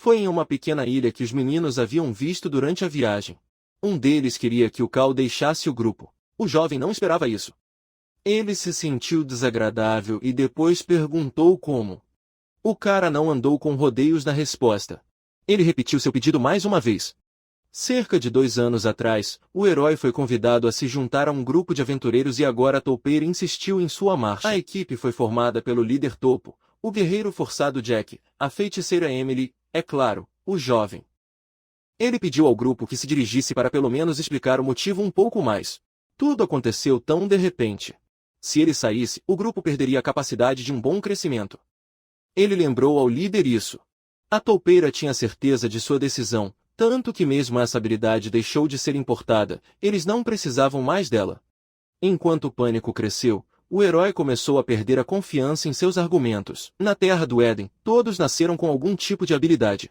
Foi em uma pequena ilha que os meninos haviam visto durante a viagem. Um deles queria que o Cal deixasse o grupo. O jovem não esperava isso. Ele se sentiu desagradável e depois perguntou como. O cara não andou com rodeios na resposta. Ele repetiu seu pedido mais uma vez. Cerca de 2 anos atrás, o herói foi convidado a se juntar a um grupo de aventureiros e agora a toupeira insistiu em sua marcha. A equipe foi formada pelo líder topo, o guerreiro forçado Jack, a feiticeira Emily, é claro, o jovem. Ele pediu ao grupo que se dirigisse para pelo menos explicar o motivo um pouco mais. Tudo aconteceu tão de repente. Se ele saísse, o grupo perderia a capacidade de um bom crescimento. Ele lembrou ao líder isso. A toupeira tinha certeza de sua decisão, tanto que mesmo essa habilidade deixou de ser importada, eles não precisavam mais dela. Enquanto o pânico cresceu, o herói começou a perder a confiança em seus argumentos. Na Terra do Éden, todos nasceram com algum tipo de habilidade.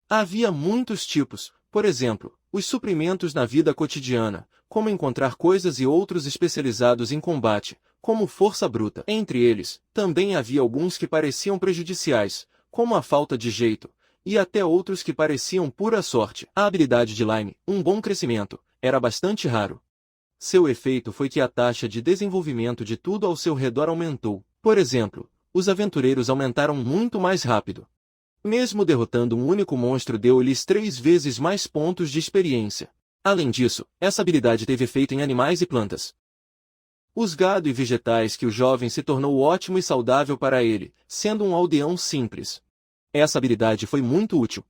Havia muitos tipos, por exemplo, os suprimentos na vida cotidiana, como encontrar coisas e outros especializados em combate, como força bruta. Entre eles, também havia alguns que pareciam prejudiciais, como a falta de jeito, e até outros que pareciam pura sorte. A habilidade de Lime, um bom crescimento, era bastante raro. Seu efeito foi que a taxa de desenvolvimento de tudo ao seu redor aumentou. Por exemplo, os aventureiros aumentaram muito mais rápido. Mesmo derrotando um único monstro deu-lhes 3 vezes mais pontos de experiência. Além disso, essa habilidade teve efeito em animais e plantas. Os gado e vegetais que o jovem se tornou ótimo e saudável para ele, sendo um aldeão simples. Essa habilidade foi muito útil.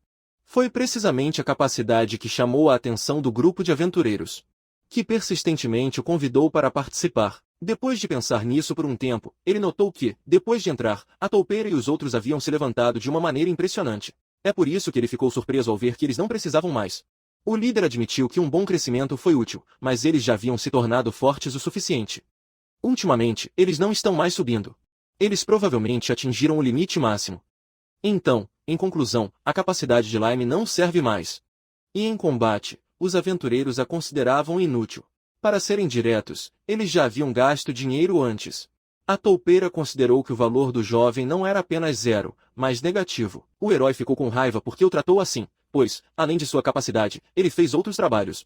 Foi precisamente a capacidade que chamou a atenção do grupo de aventureiros, que persistentemente o convidou para participar. Depois de pensar nisso por um tempo, ele notou que, depois de entrar, a toupeira e os outros haviam se levantado de uma maneira impressionante. É por isso que ele ficou surpreso ao ver que eles não precisavam mais. O líder admitiu que um bom crescimento foi útil, mas eles já haviam se tornado fortes o suficiente. Ultimamente, eles não estão mais subindo. Eles provavelmente atingiram o limite máximo. Então, em conclusão, a capacidade de Lime não serve mais. E em combate, os aventureiros a consideravam inútil. Para serem diretos, eles já haviam gasto dinheiro antes. A toupeira considerou que o valor do jovem não era apenas 0, mas negativo. O herói ficou com raiva porque o tratou assim, pois, além de sua capacidade, ele fez outros trabalhos.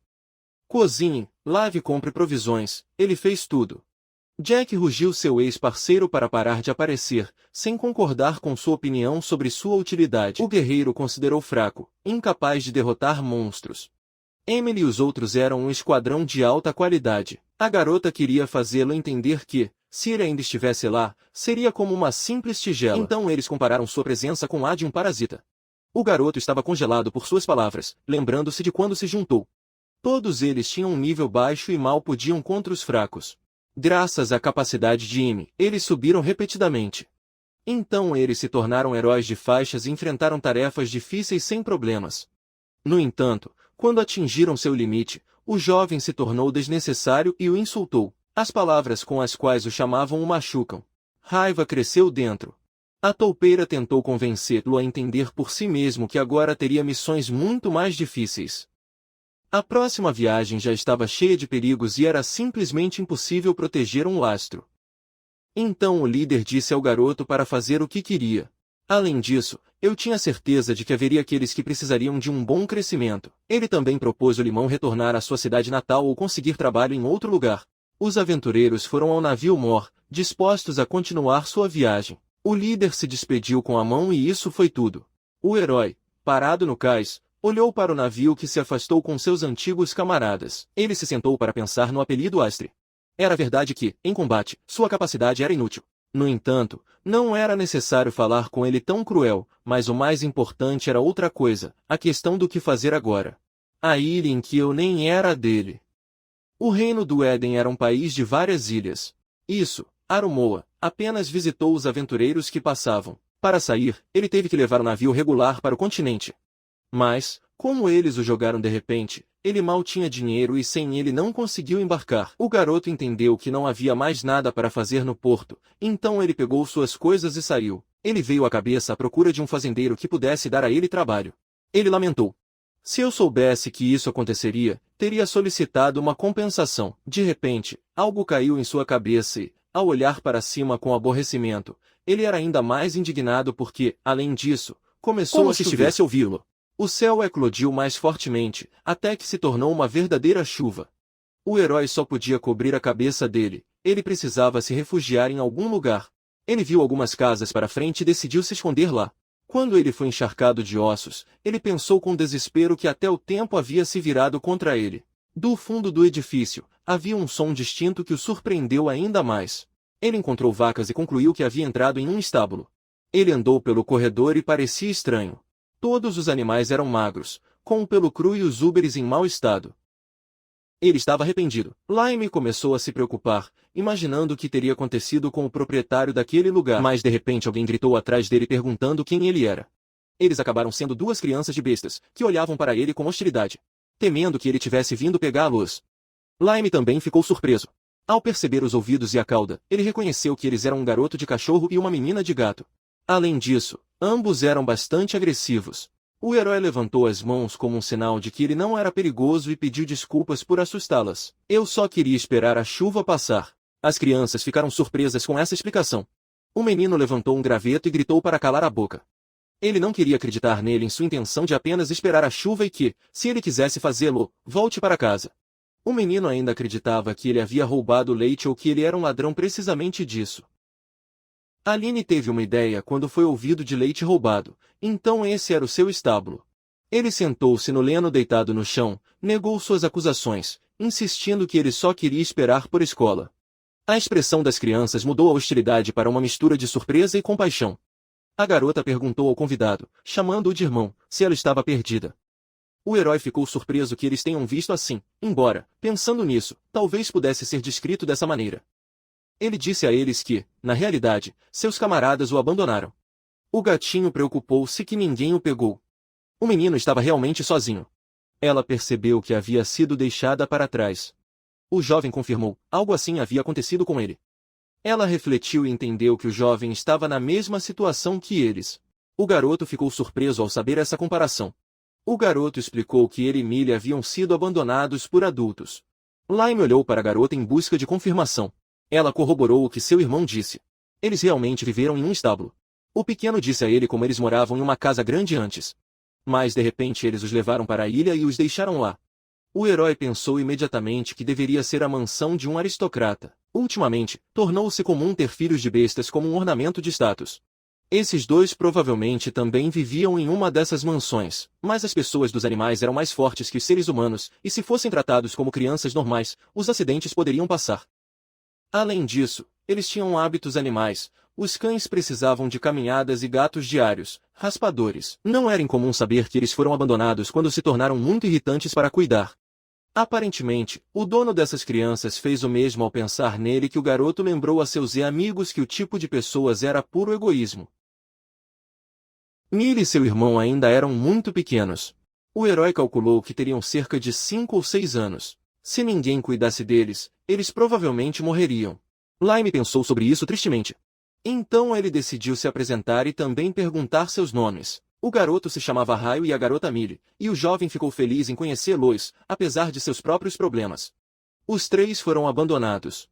Cozinhe, lave e compre provisões, ele fez tudo. Jack rugiu seu ex-parceiro para parar de aparecer, sem concordar com sua opinião sobre sua utilidade. O guerreiro considerou fraco, incapaz de derrotar monstros. Emily e os outros eram um esquadrão de alta qualidade. A garota queria fazê-lo entender que, se ele ainda estivesse lá, seria como uma simples tigela. Então eles compararam sua presença com a de um parasita. O garoto estava congelado por suas palavras, lembrando-se de quando se juntou. Todos eles tinham um nível baixo e mal podiam contra os fracos. Graças à capacidade de Amy, eles subiram repetidamente. Então eles se tornaram heróis de faixas e enfrentaram tarefas difíceis sem problemas. No entanto, quando atingiram seu limite, o jovem se tornou desnecessário e o insultou. As palavras com as quais o chamavam o machucam. Raiva cresceu dentro. A toupeira tentou convencê-lo a entender por si mesmo que agora teria missões muito mais difíceis. A próxima viagem já estava cheia de perigos e era simplesmente impossível proteger um lastro. Então o líder disse ao garoto para fazer o que queria. Além disso, eu tinha certeza de que haveria aqueles que precisariam de um bom crescimento. Ele também propôs o Limão retornar à sua cidade natal ou conseguir trabalho em outro lugar. Os aventureiros foram ao navio Mor, dispostos a continuar sua viagem. O líder se despediu com a mão e isso foi tudo. O herói, parado no cais, olhou para o navio que se afastou com seus antigos camaradas. Ele se sentou para pensar no apelido Astre. Era verdade que, em combate, sua capacidade era inútil. No entanto, não era necessário falar com ele tão cruel, mas o mais importante era outra coisa, a questão do que fazer agora. A ilha em que eu nem era dele. O reino do Éden era um país de várias ilhas. Isso, Arumoa, apenas visitou os aventureiros que passavam. Para sair, ele teve que levar o navio regular para o continente. Mas, como eles o jogaram de repente, ele mal tinha dinheiro e sem ele não conseguiu embarcar. O garoto entendeu que não havia mais nada para fazer no porto, então ele pegou suas coisas e saiu. Ele veio à cabeça à procura de um fazendeiro que pudesse dar a ele trabalho. Ele lamentou. Se eu soubesse que isso aconteceria, teria solicitado uma compensação. De repente, algo caiu em sua cabeça e, ao olhar para cima com aborrecimento, ele era ainda mais indignado porque, além disso, Começou como se estivesse a ouvi-lo. O céu eclodiu mais fortemente, até que se tornou uma verdadeira chuva. O herói só podia cobrir a cabeça dele, ele precisava se refugiar em algum lugar. Ele viu algumas casas para frente e decidiu se esconder lá. Quando ele foi encharcado de ossos, ele pensou com desespero que até o tempo havia se virado contra ele. Do fundo do edifício, havia um som distinto que o surpreendeu ainda mais. Ele encontrou vacas e concluiu que havia entrado em um estábulo. Ele andou pelo corredor e parecia estranho. Todos os animais eram magros, com o pelo cru e os úberes em mau estado. Ele estava arrependido. Lime começou a se preocupar, imaginando o que teria acontecido com o proprietário daquele lugar. Mas de repente alguém gritou atrás dele perguntando quem ele era. Eles acabaram sendo duas crianças de bestas, que olhavam para ele com hostilidade, temendo que ele tivesse vindo pegar a luz. Lime também ficou surpreso. Ao perceber os ouvidos e a cauda, ele reconheceu que eles eram um garoto de cachorro e uma menina de gato. Além disso, ambos eram bastante agressivos. O herói levantou as mãos como um sinal de que ele não era perigoso e pediu desculpas por assustá-las. Eu só queria esperar a chuva passar. As crianças ficaram surpresas com essa explicação. O menino levantou um graveto e gritou para calar a boca. Ele não queria acreditar nele em sua intenção de apenas esperar a chuva e que, se ele quisesse fazê-lo, volte para casa. O menino ainda acreditava que ele havia roubado leite ou que ele era um ladrão precisamente disso. Aline teve uma ideia quando foi ouvido de leite roubado, então esse era o seu estábulo. Ele sentou-se no leno deitado no chão, negou suas acusações, insistindo que ele só queria esperar por escola. A expressão das crianças mudou a hostilidade para uma mistura de surpresa e compaixão. A garota perguntou ao convidado, chamando-o de irmão, se ela estava perdida. O herói ficou surpreso que eles tenham visto assim, embora, pensando nisso, talvez pudesse ser descrito dessa maneira. Ele disse a eles que, na realidade, seus camaradas o abandonaram. O gatinho preocupou-se que ninguém o pegou. O menino estava realmente sozinho. Ela percebeu que havia sido deixada para trás. O jovem confirmou, algo assim havia acontecido com ele. Ela refletiu e entendeu que o jovem estava na mesma situação que eles. O garoto ficou surpreso ao saber essa comparação. O garoto explicou que ele e Millie haviam sido abandonados por adultos. Lime olhou para a garota em busca de confirmação. Ela corroborou o que seu irmão disse. Eles realmente viveram em um estábulo. O pequeno disse a ele como eles moravam em uma casa grande antes. Mas de repente eles os levaram para a ilha e os deixaram lá. O herói pensou imediatamente que deveria ser a mansão de um aristocrata. Ultimamente, tornou-se comum ter filhos de bestas como um ornamento de status. Esses dois provavelmente também viviam em uma dessas mansões, mas as pessoas dos animais eram mais fortes que os seres humanos, e se fossem tratados como crianças normais, os acidentes poderiam passar. Além disso, eles tinham hábitos animais. Os cães precisavam de caminhadas e gatos diários, raspadores. Não era incomum saber que eles foram abandonados quando se tornaram muito irritantes para cuidar. Aparentemente, o dono dessas crianças fez o mesmo ao pensar nele que o garoto lembrou a seus amigos que o tipo de pessoas era puro egoísmo. Millie e seu irmão ainda eram muito pequenos. O herói calculou que teriam cerca de 5 ou 6 anos. Se ninguém cuidasse deles, eles provavelmente morreriam. Lime pensou sobre isso tristemente. Então ele decidiu se apresentar e também perguntar seus nomes. O garoto se chamava Raio e a garota Millie, e o jovem ficou feliz em conhecê-los, apesar de seus próprios problemas. Os três foram abandonados.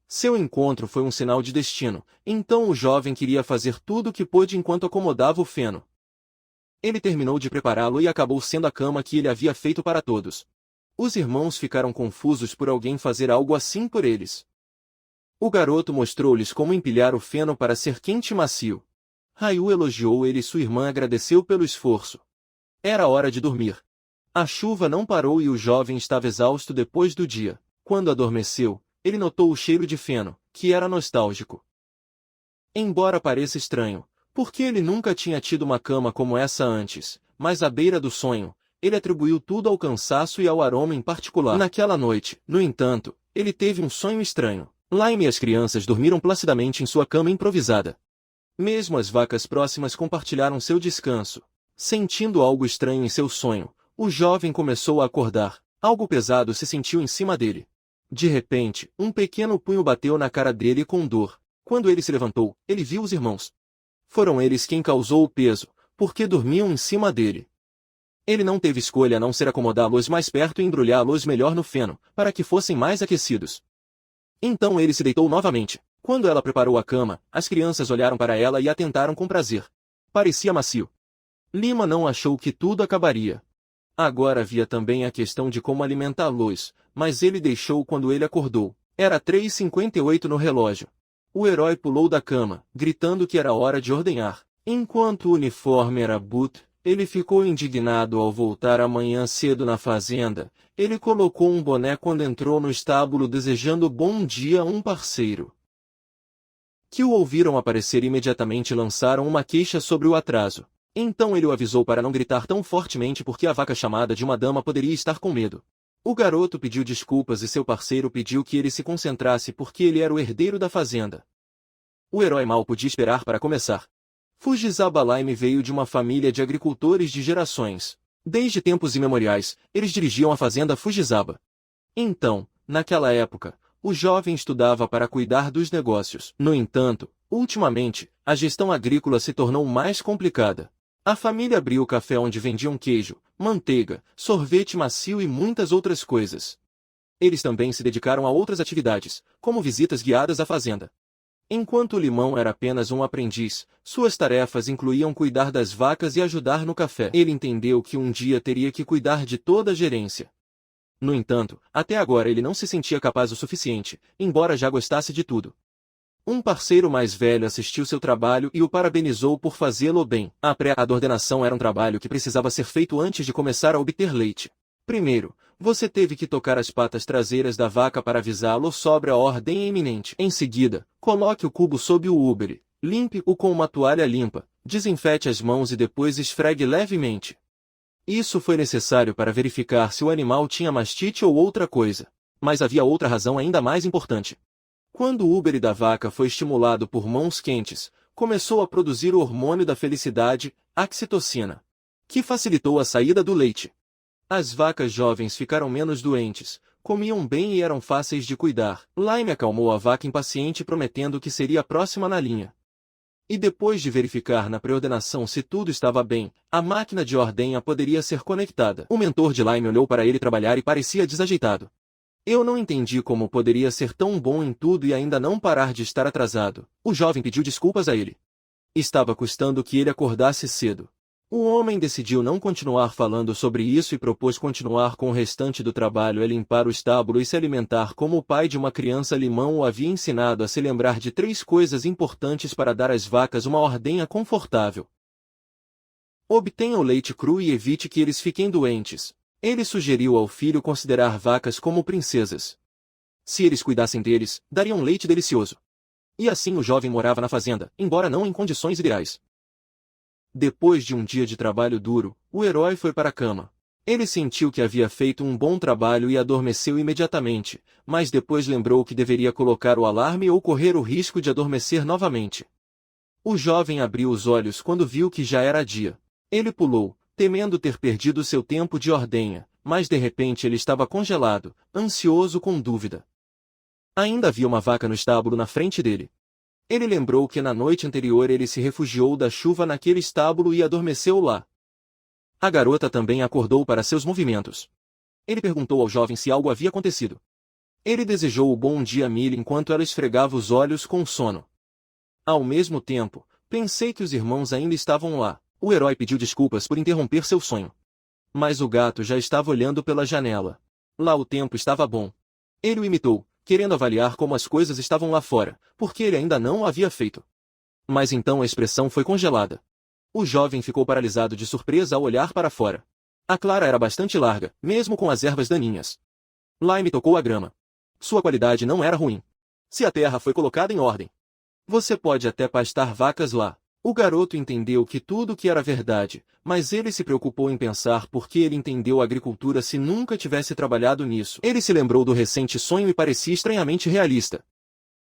Seu encontro foi um sinal de destino, então o jovem queria fazer tudo o que pôde enquanto acomodava o feno. Ele terminou de prepará-lo e acabou sendo a cama que ele havia feito para todos. Os irmãos ficaram confusos por alguém fazer algo assim por eles. O garoto mostrou-lhes como empilhar o feno para ser quente e macio. Rayu elogiou ele e sua irmã agradeceu pelo esforço. Era hora de dormir. A chuva não parou e o jovem estava exausto depois do dia. Quando adormeceu, ele notou o cheiro de feno, que era nostálgico. Embora pareça estranho, porque ele nunca tinha tido uma cama como essa antes, mas à beira do sonho, ele atribuiu tudo ao cansaço e ao aroma em particular. Naquela noite, no entanto, ele teve um sonho estranho. Lime e as crianças dormiram placidamente em sua cama improvisada. Mesmo as vacas próximas compartilharam seu descanso. Sentindo algo estranho em seu sonho, o jovem começou a acordar. Algo pesado se sentiu em cima dele. De repente, um pequeno punho bateu na cara dele com dor. Quando ele se levantou, ele viu os irmãos. Foram eles quem causou o peso, porque dormiam em cima dele. Ele não teve escolha a não ser acomodá-los mais perto e embrulhá-los melhor no feno, para que fossem mais aquecidos. Então ele se deitou novamente. Quando ela preparou a cama, as crianças olharam para ela e a tentaram com prazer. Parecia macio. Lima não achou que tudo acabaria. Agora havia também a questão de como alimentá-los, mas ele deixou quando ele acordou. Era 3h58 no relógio. O herói pulou da cama, gritando que era hora de ordenhar. Enquanto o uniforme era boot, ele ficou indignado ao voltar amanhã cedo na fazenda. Ele colocou um boné quando entrou no estábulo desejando bom dia a um parceiro. Que o ouviram aparecer imediatamente lançaram uma queixa sobre o atraso. Então ele o avisou para não gritar tão fortemente porque a vaca chamada de uma dama poderia estar com medo. O garoto pediu desculpas e seu parceiro pediu que ele se concentrasse porque ele era o herdeiro da fazenda. O herói mal podia esperar para começar. Fujisawa Lime veio de uma família de agricultores de gerações. Desde tempos imemoriais, eles dirigiam a fazenda Fujisawa. Então, naquela época, o jovem estudava para cuidar dos negócios. No entanto, ultimamente, a gestão agrícola se tornou mais complicada. A família abriu o café onde vendiam queijo, manteiga, sorvete macio e muitas outras coisas. Eles também se dedicaram a outras atividades, como visitas guiadas à fazenda. Enquanto o Limão era apenas um aprendiz, suas tarefas incluíam cuidar das vacas e ajudar no café. Ele entendeu que um dia teria que cuidar de toda a gerência. No entanto, até agora ele não se sentia capaz o suficiente, embora já gostasse de tudo. Um parceiro mais velho assistiu seu trabalho e o parabenizou por fazê-lo bem. A pré-ordenação era um trabalho que precisava ser feito antes de começar a obter leite. Primeiro, você teve que tocar as patas traseiras da vaca para avisá-lo sobre a ordem iminente. Em seguida, coloque o cubo sob o úbere, limpe-o com uma toalha limpa, desinfete as mãos e depois esfregue levemente. Isso foi necessário para verificar se o animal tinha mastite ou outra coisa. Mas havia outra razão ainda mais importante. Quando o úbere da vaca foi estimulado por mãos quentes, começou a produzir o hormônio da felicidade, a oxitocina, que facilitou a saída do leite. As vacas jovens ficaram menos doentes, comiam bem e eram fáceis de cuidar. Lime acalmou a vaca impaciente prometendo que seria a próxima na linha. E depois de verificar na preordenação se tudo estava bem, a máquina de ordenha poderia ser conectada. O mentor de Lime olhou para ele trabalhar e parecia desajeitado. Eu não entendi como poderia ser tão bom em tudo e ainda não parar de estar atrasado. O jovem pediu desculpas a ele. Estava custando que ele acordasse cedo. O homem decidiu não continuar falando sobre isso e propôs continuar com o restante do trabalho a limpar o estábulo e se alimentar como o pai de uma criança. Limão o havia ensinado a se lembrar de 3 coisas importantes para dar às vacas uma ordenha confortável. Obtenha o leite cru e evite que eles fiquem doentes. Ele sugeriu ao filho considerar vacas como princesas. Se eles cuidassem deles, dariam leite delicioso. E assim o jovem morava na fazenda, embora não em condições ideais. Depois de um dia de trabalho duro, o herói foi para a cama. Ele sentiu que havia feito um bom trabalho e adormeceu imediatamente, mas depois lembrou que deveria colocar o alarme ou correr o risco de adormecer novamente. O jovem abriu os olhos quando viu que já era dia. Ele pulou, temendo ter perdido seu tempo de ordenha, mas de repente ele estava congelado, ansioso com dúvida. Ainda havia uma vaca no estábulo na frente dele. Ele lembrou que na noite anterior ele se refugiou da chuva naquele estábulo e adormeceu lá. A garota também acordou para seus movimentos. Ele perguntou ao jovem se algo havia acontecido. Ele desejou o bom dia a Millie enquanto ela esfregava os olhos com sono. Ao mesmo tempo, pensei que os irmãos ainda estavam lá. O herói pediu desculpas por interromper seu sonho. Mas o gato já estava olhando pela janela. Lá o tempo estava bom. Ele o imitou, querendo avaliar como as coisas estavam lá fora, porque ele ainda não o havia feito. Mas então a expressão foi congelada. O jovem ficou paralisado de surpresa ao olhar para fora. A clara era bastante larga, mesmo com as ervas daninhas. Lime tocou a grama. Sua qualidade não era ruim. Se a terra foi colocada em ordem, você pode até pastar vacas lá. O garoto entendeu que tudo que era verdade, mas ele se preocupou em pensar por que ele entendeu a agricultura se nunca tivesse trabalhado nisso. Ele se lembrou do recente sonho e parecia estranhamente realista.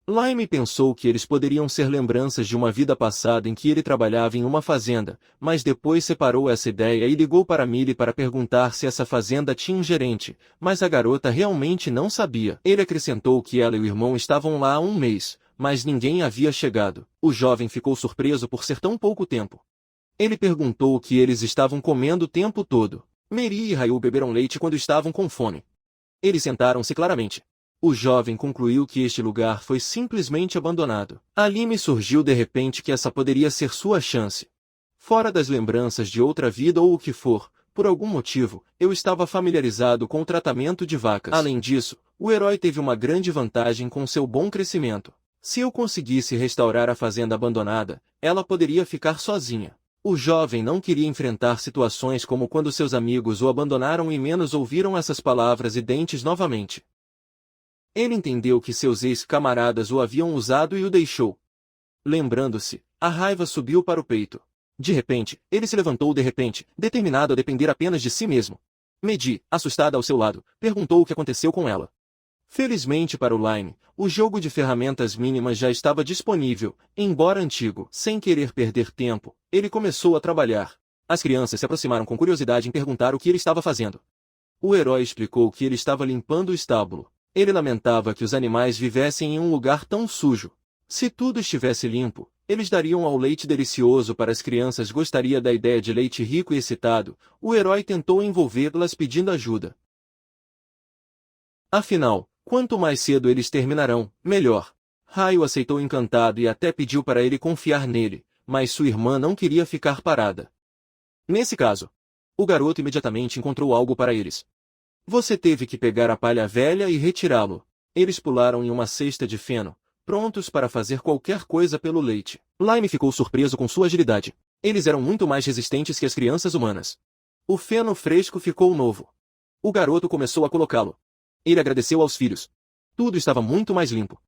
Lime pensou que eles poderiam ser lembranças de uma vida passada em que ele trabalhava em uma fazenda, mas depois separou essa ideia e ligou para Millie para perguntar se essa fazenda tinha um gerente, mas a garota realmente não sabia. Ele acrescentou que ela e o irmão estavam lá há um mês, mas ninguém havia chegado. O jovem ficou surpreso por ser tão pouco tempo. Ele perguntou o que eles estavam comendo o tempo todo. Mary e Ryu beberam leite quando estavam com fome. Eles sentaram-se claramente. O jovem concluiu que este lugar foi simplesmente abandonado. A Lime surgiu de repente que essa poderia ser sua chance. Fora das lembranças de outra vida ou o que for, por algum motivo, eu estava familiarizado com o tratamento de vacas. Além disso, o herói teve uma grande vantagem com seu bom crescimento. Se eu conseguisse restaurar a fazenda abandonada, ela poderia ficar sozinha. O jovem não queria enfrentar situações como quando seus amigos o abandonaram e menos ouviram essas palavras e dentes novamente. Ele entendeu que seus ex-camaradas o haviam usado e o deixou. Lembrando-se, a raiva subiu para o peito. De repente, ele se levantou determinado a depender apenas de si mesmo. Medi, assustada ao seu lado, perguntou o que aconteceu com ela. Felizmente para o Lime, o jogo de ferramentas mínimas já estava disponível, embora antigo. Sem querer perder tempo, ele começou a trabalhar. As crianças se aproximaram com curiosidade em perguntar o que ele estava fazendo. O herói explicou que ele estava limpando o estábulo. Ele lamentava que os animais vivessem em um lugar tão sujo. Se tudo estivesse limpo, eles dariam ao leite delicioso para as crianças. Gostaria da ideia de leite rico e excitado. O herói tentou envolvê-las pedindo ajuda. Afinal, quanto mais cedo eles terminarão, melhor. Raio aceitou encantado e até pediu para ele confiar nele, mas sua irmã não queria ficar parada. Nesse caso, o garoto imediatamente encontrou algo para eles. Você teve que pegar a palha velha e retirá-lo. Eles pularam em uma cesta de feno, prontos para fazer qualquer coisa pelo leite. Lime ficou surpreso com sua agilidade. Eles eram muito mais resistentes que as crianças humanas. O feno fresco ficou novo. O garoto começou a colocá-lo. Ele agradeceu aos filhos. Tudo estava muito mais limpo.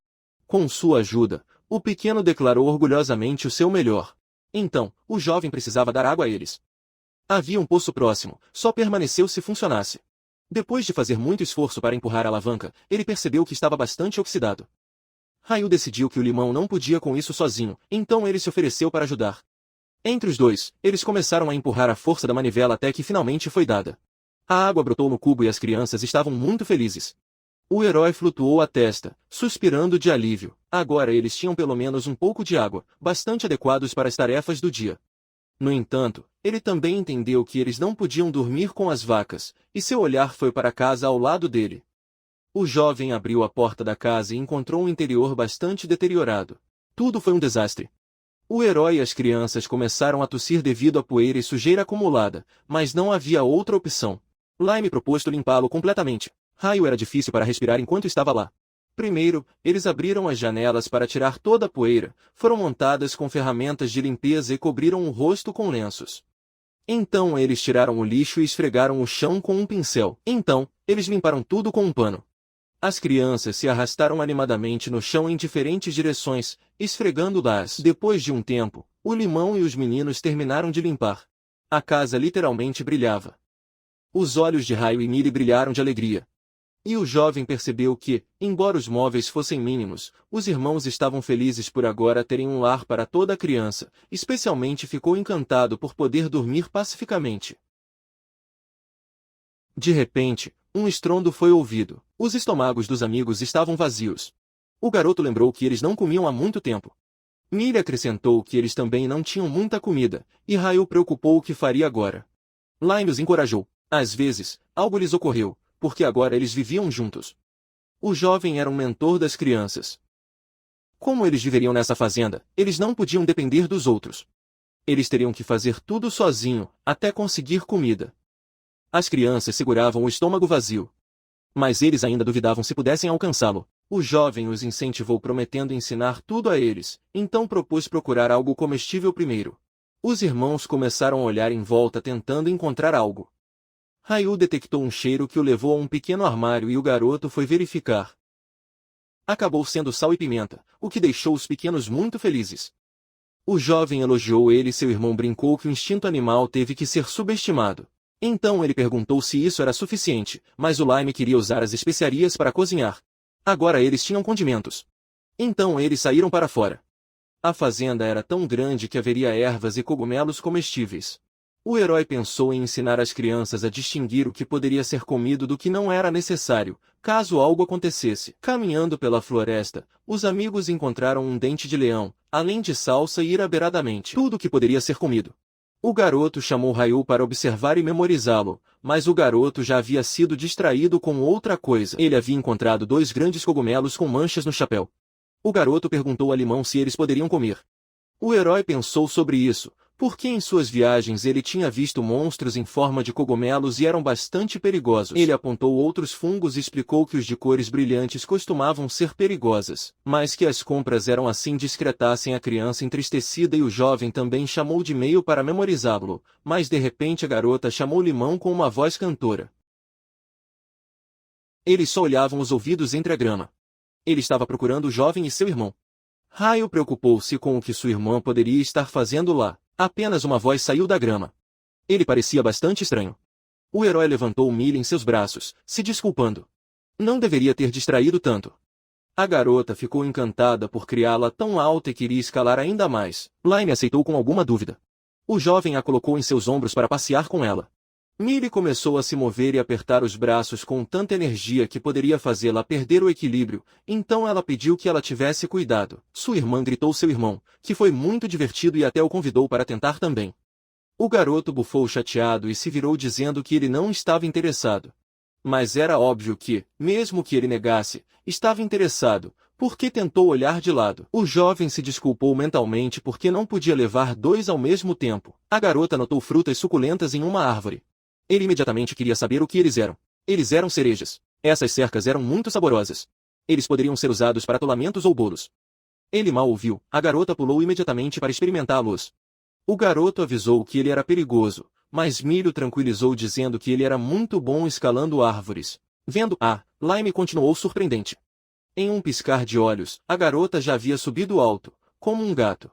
Com sua ajuda, o pequeno declarou orgulhosamente o seu melhor. Então, o jovem precisava dar água a eles. Havia um poço próximo, só permaneceu se funcionasse. Depois de fazer muito esforço para empurrar a alavanca, ele percebeu que estava bastante oxidado. Raio decidiu que o limão não podia com isso sozinho, então ele se ofereceu para ajudar. Entre os dois, eles começaram a empurrar a força da manivela até que finalmente foi dada. A água brotou no cubo e as crianças estavam muito felizes. O herói flutuou a testa, suspirando de alívio. Agora eles tinham pelo menos um pouco de água, bastante adequados para as tarefas do dia. No entanto, ele também entendeu que eles não podiam dormir com as vacas, e seu olhar foi para a casa ao lado dele. O jovem abriu a porta da casa e encontrou um interior bastante deteriorado. Tudo foi um desastre. O herói e as crianças começaram a tossir devido à poeira e sujeira acumulada, mas não havia outra opção. Lime propôs limpá-lo completamente. Raio era difícil para respirar enquanto estava lá. Primeiro, eles abriram as janelas para tirar toda a poeira, foram montadas com ferramentas de limpeza e cobriram o rosto com lenços. Então eles tiraram o lixo e esfregaram o chão com um pincel. Então, eles limparam tudo com um pano. As crianças se arrastaram animadamente no chão em diferentes direções, esfregando-las. Depois de um tempo, o limão e os meninos terminaram de limpar. A casa literalmente brilhava. Os olhos de Raio e Millie brilharam de alegria. E o jovem percebeu que, embora os móveis fossem mínimos, os irmãos estavam felizes por agora terem um lar para toda a criança, especialmente ficou encantado por poder dormir pacificamente. De repente, um estrondo foi ouvido. Os estômagos dos amigos estavam vazios. O garoto lembrou que eles não comiam há muito tempo. Millie acrescentou que eles também não tinham muita comida, e Raio preocupou o que faria agora. Lime os encorajou. Às vezes, algo lhes ocorreu, porque agora eles viviam juntos. O jovem era um mentor das crianças. Como eles viveriam nessa fazenda, eles não podiam depender dos outros. Eles teriam que fazer tudo sozinho, até conseguir comida. As crianças seguravam o estômago vazio. Mas eles ainda duvidavam se pudessem alcançá-lo. O jovem os incentivou prometendo ensinar tudo a eles, então propôs procurar algo comestível primeiro. Os irmãos começaram a olhar em volta tentando encontrar algo. Raio detectou um cheiro que o levou a um pequeno armário e o garoto foi verificar. Acabou sendo sal e pimenta, o que deixou os pequenos muito felizes. O jovem elogiou ele e seu irmão brincou que o instinto animal teve que ser subestimado. Então ele perguntou se isso era suficiente, mas o Lime queria usar as especiarias para cozinhar. Agora eles tinham condimentos. Então eles saíram para fora. A fazenda era tão grande que haveria ervas e cogumelos comestíveis. O herói pensou em ensinar as crianças a distinguir o que poderia ser comido do que não era necessário, caso algo acontecesse. Caminhando pela floresta, os amigos encontraram um dente de leão, além de salsa e iraberadamente tudo que poderia ser comido. O garoto chamou Raio para observar e memorizá-lo, mas o garoto já havia sido distraído com outra coisa. Ele havia encontrado 2 grandes cogumelos com manchas no chapéu. O garoto perguntou a Limão se eles poderiam comer. O herói pensou sobre isso, porque em suas viagens ele tinha visto monstros em forma de cogumelos e eram bastante perigosos. Ele apontou outros fungos e explicou que os de cores brilhantes costumavam ser perigosas, mas que as compras eram assim discretassem a criança entristecida e o jovem também chamou de meio para memorizá-lo, mas de repente a garota chamou Limão com uma voz cantora. Eles só olhavam os ouvidos entre a grama. Ele estava procurando o jovem e seu irmão. Raio preocupou-se com o que sua irmã poderia estar fazendo lá. Apenas uma voz saiu da grama. Ele parecia bastante estranho. O herói levantou Millie em seus braços, se desculpando. Não deveria ter distraído tanto. A garota ficou encantada por criá-la tão alta e queria escalar ainda mais. Lime aceitou com alguma dúvida. O jovem a colocou em seus ombros para passear com ela. Millie começou a se mover e apertar os braços com tanta energia que poderia fazê-la perder o equilíbrio, então ela pediu que ela tivesse cuidado. Sua irmã gritou seu irmão, que foi muito divertido e até o convidou para tentar também. O garoto bufou chateado e se virou dizendo que ele não estava interessado. Mas era óbvio que, mesmo que ele negasse, estava interessado, porque tentou olhar de lado. O jovem se desculpou mentalmente porque não podia levar dois ao mesmo tempo. A garota notou frutas suculentas em uma árvore. Ele imediatamente queria saber o que eles eram. Eles eram cerejas. Essas cercas eram muito saborosas. Eles poderiam ser usados para atolamentos ou bolos. Ele mal ouviu, a garota pulou imediatamente para experimentá-los. O garoto avisou que ele era perigoso, mas Millie o tranquilizou dizendo que ele era muito bom escalando árvores. Vendo Lime continuou surpreendente. Em um piscar de olhos, a garota já havia subido alto, como um gato.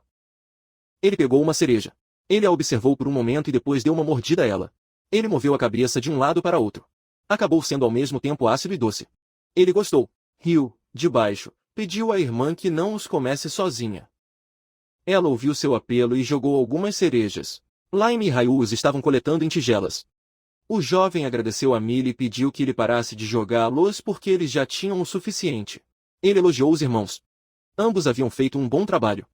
Ele pegou uma cereja. Ele a observou por um momento e depois deu uma mordida a ela. Ele moveu a cabeça de um lado para outro. Acabou sendo ao mesmo tempo ácido e doce. Ele gostou. Riu, de baixo, pediu à irmã que não os comesse sozinha. Ela ouviu seu apelo e jogou algumas cerejas. Lime e Ryu os estavam coletando em tigelas. O jovem agradeceu a Millie e pediu que ele parasse de jogá-los porque eles já tinham o suficiente. Ele elogiou os irmãos. Ambos haviam feito um bom trabalho.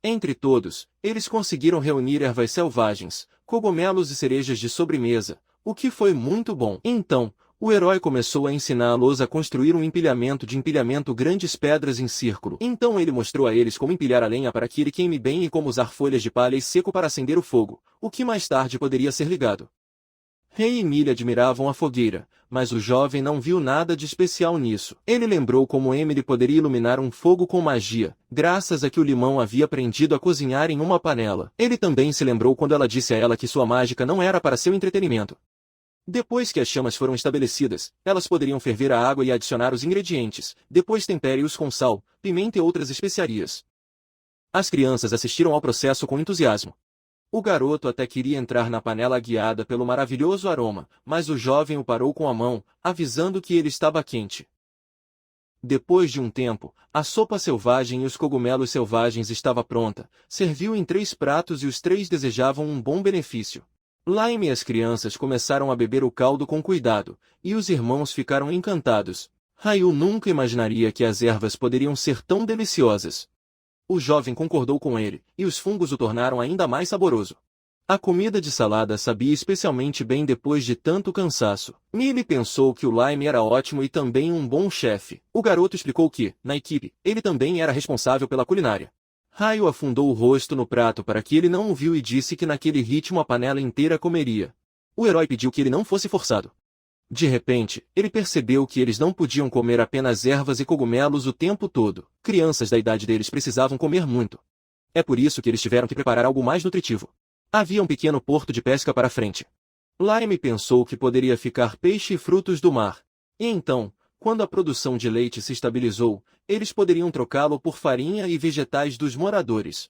Entre todos, eles conseguiram reunir ervas selvagens, cogumelos e cerejas de sobremesa, o que foi muito bom. Então, o herói começou a ensiná-los a construir um empilhamento grandes pedras em círculo. Então ele mostrou a eles como empilhar a lenha para que ele queime bem e como usar folhas de palha e seco para acender o fogo, o que mais tarde poderia ser ligado. Rei e Millie admiravam a fogueira, mas o jovem não viu nada de especial nisso. Ele lembrou como Emily poderia iluminar um fogo com magia, graças a que o limão havia aprendido a cozinhar em uma panela. Ele também se lembrou quando ela disse a ela que sua mágica não era para seu entretenimento. Depois que as chamas foram estabelecidas, elas poderiam ferver a água e adicionar os ingredientes, depois tempere-os com sal, pimenta e outras especiarias. As crianças assistiram ao processo com entusiasmo. O garoto até queria entrar na panela guiada pelo maravilhoso aroma, mas o jovem o parou com a mão, avisando que ele estava quente. Depois de um tempo, a sopa selvagem e os cogumelos selvagens estava pronta, serviu em 3 pratos e os 3 desejavam um bom benefício. Lime e as crianças começaram a beber o caldo com cuidado, e os irmãos ficaram encantados. Ryu nunca imaginaria que as ervas poderiam ser tão deliciosas. O jovem concordou com ele, e os fungos o tornaram ainda mais saboroso. A comida de salada sabia especialmente bem depois de tanto cansaço. Millie pensou que o Lime era ótimo e também um bom chefe. O garoto explicou que, na equipe, ele também era responsável pela culinária. Ryu afundou o rosto no prato para que ele não o viu e disse que naquele ritmo a panela inteira comeria. O herói pediu que ele não fosse forçado. De repente, ele percebeu que eles não podiam comer apenas ervas e cogumelos o tempo todo. Crianças da idade deles precisavam comer muito. É por isso que eles tiveram que preparar algo mais nutritivo. Havia um pequeno porto de pesca para frente. Lime pensou que poderia ficar peixe e frutos do mar. E então, quando a produção de leite se estabilizou, eles poderiam trocá-lo por farinha e vegetais dos moradores.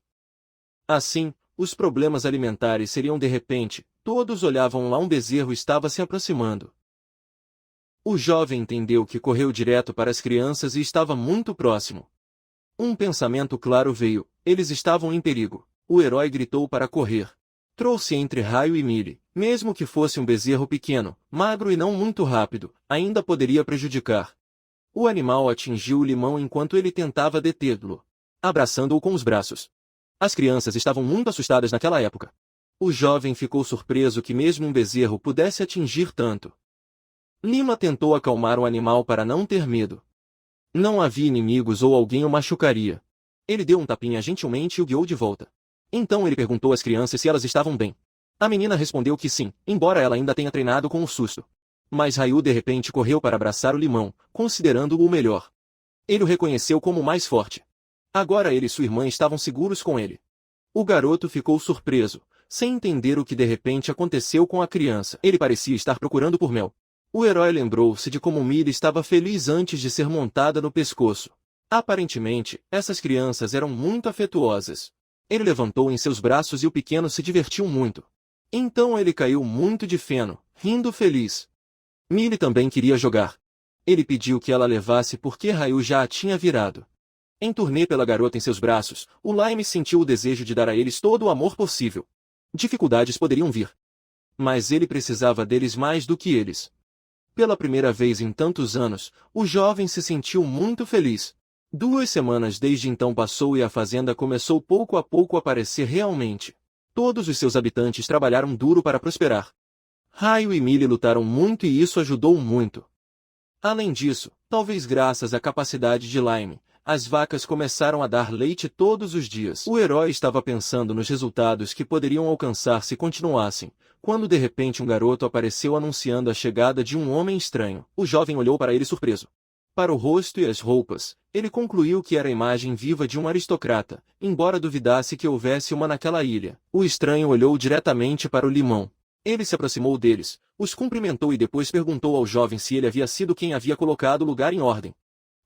Assim, os problemas alimentares seriam de repente, todos olhavam lá um bezerro estava se aproximando. O jovem entendeu que correu direto para as crianças e estava muito próximo. Um pensamento claro veio, eles estavam em perigo. O herói gritou para correr. Trouxe entre Ryu e Millie, mesmo que fosse um bezerro pequeno, magro e não muito rápido, ainda poderia prejudicar. O animal atingiu o limão enquanto ele tentava detê-lo, abraçando-o com os braços. As crianças estavam muito assustadas naquela época. O jovem ficou surpreso que mesmo um bezerro pudesse atingir tanto. Lima tentou acalmar o animal para não ter medo. Não havia inimigos ou alguém o machucaria. Ele deu um tapinha gentilmente e o guiou de volta. Então ele perguntou às crianças se elas estavam bem. A menina respondeu que sim, embora ela ainda tenha treinado com o susto. Mas Ryu de repente correu para abraçar o limão, considerando-o o melhor. Ele o reconheceu como o mais forte. Agora ele e sua irmã estavam seguros com ele. O garoto ficou surpreso, sem entender o que de repente aconteceu com a criança. Ele parecia estar procurando por mel. O herói lembrou-se de como Millie estava feliz antes de ser montada no pescoço. Aparentemente, essas crianças eram muito afetuosas. Ele levantou em seus braços e o pequeno se divertiu muito. Então ele caiu muito de feno, rindo feliz. Millie também queria jogar. Ele pediu que ela levasse porque Ryu já a tinha virado. Em turnê pela garota em seus braços, o Lime sentiu o desejo de dar a eles todo o amor possível. Dificuldades poderiam vir. Mas ele precisava deles mais do que eles. Pela primeira vez em tantos anos, o jovem se sentiu muito feliz. 2 semanas desde então passou e a fazenda começou pouco a pouco a aparecer realmente. Todos os seus habitantes trabalharam duro para prosperar. Ryu e Millie lutaram muito e isso ajudou muito. Além disso, talvez graças à capacidade de Lime, as vacas começaram a dar leite todos os dias. O herói estava pensando nos resultados que poderiam alcançar se continuassem, quando de repente um garoto apareceu anunciando a chegada de um homem estranho. O jovem olhou para ele surpreso. Para o rosto e as roupas, ele concluiu que era a imagem viva de um aristocrata, embora duvidasse que houvesse uma naquela ilha. O estranho olhou diretamente para o limão. Ele se aproximou deles, os cumprimentou e depois perguntou ao jovem se ele havia sido quem havia colocado o lugar em ordem.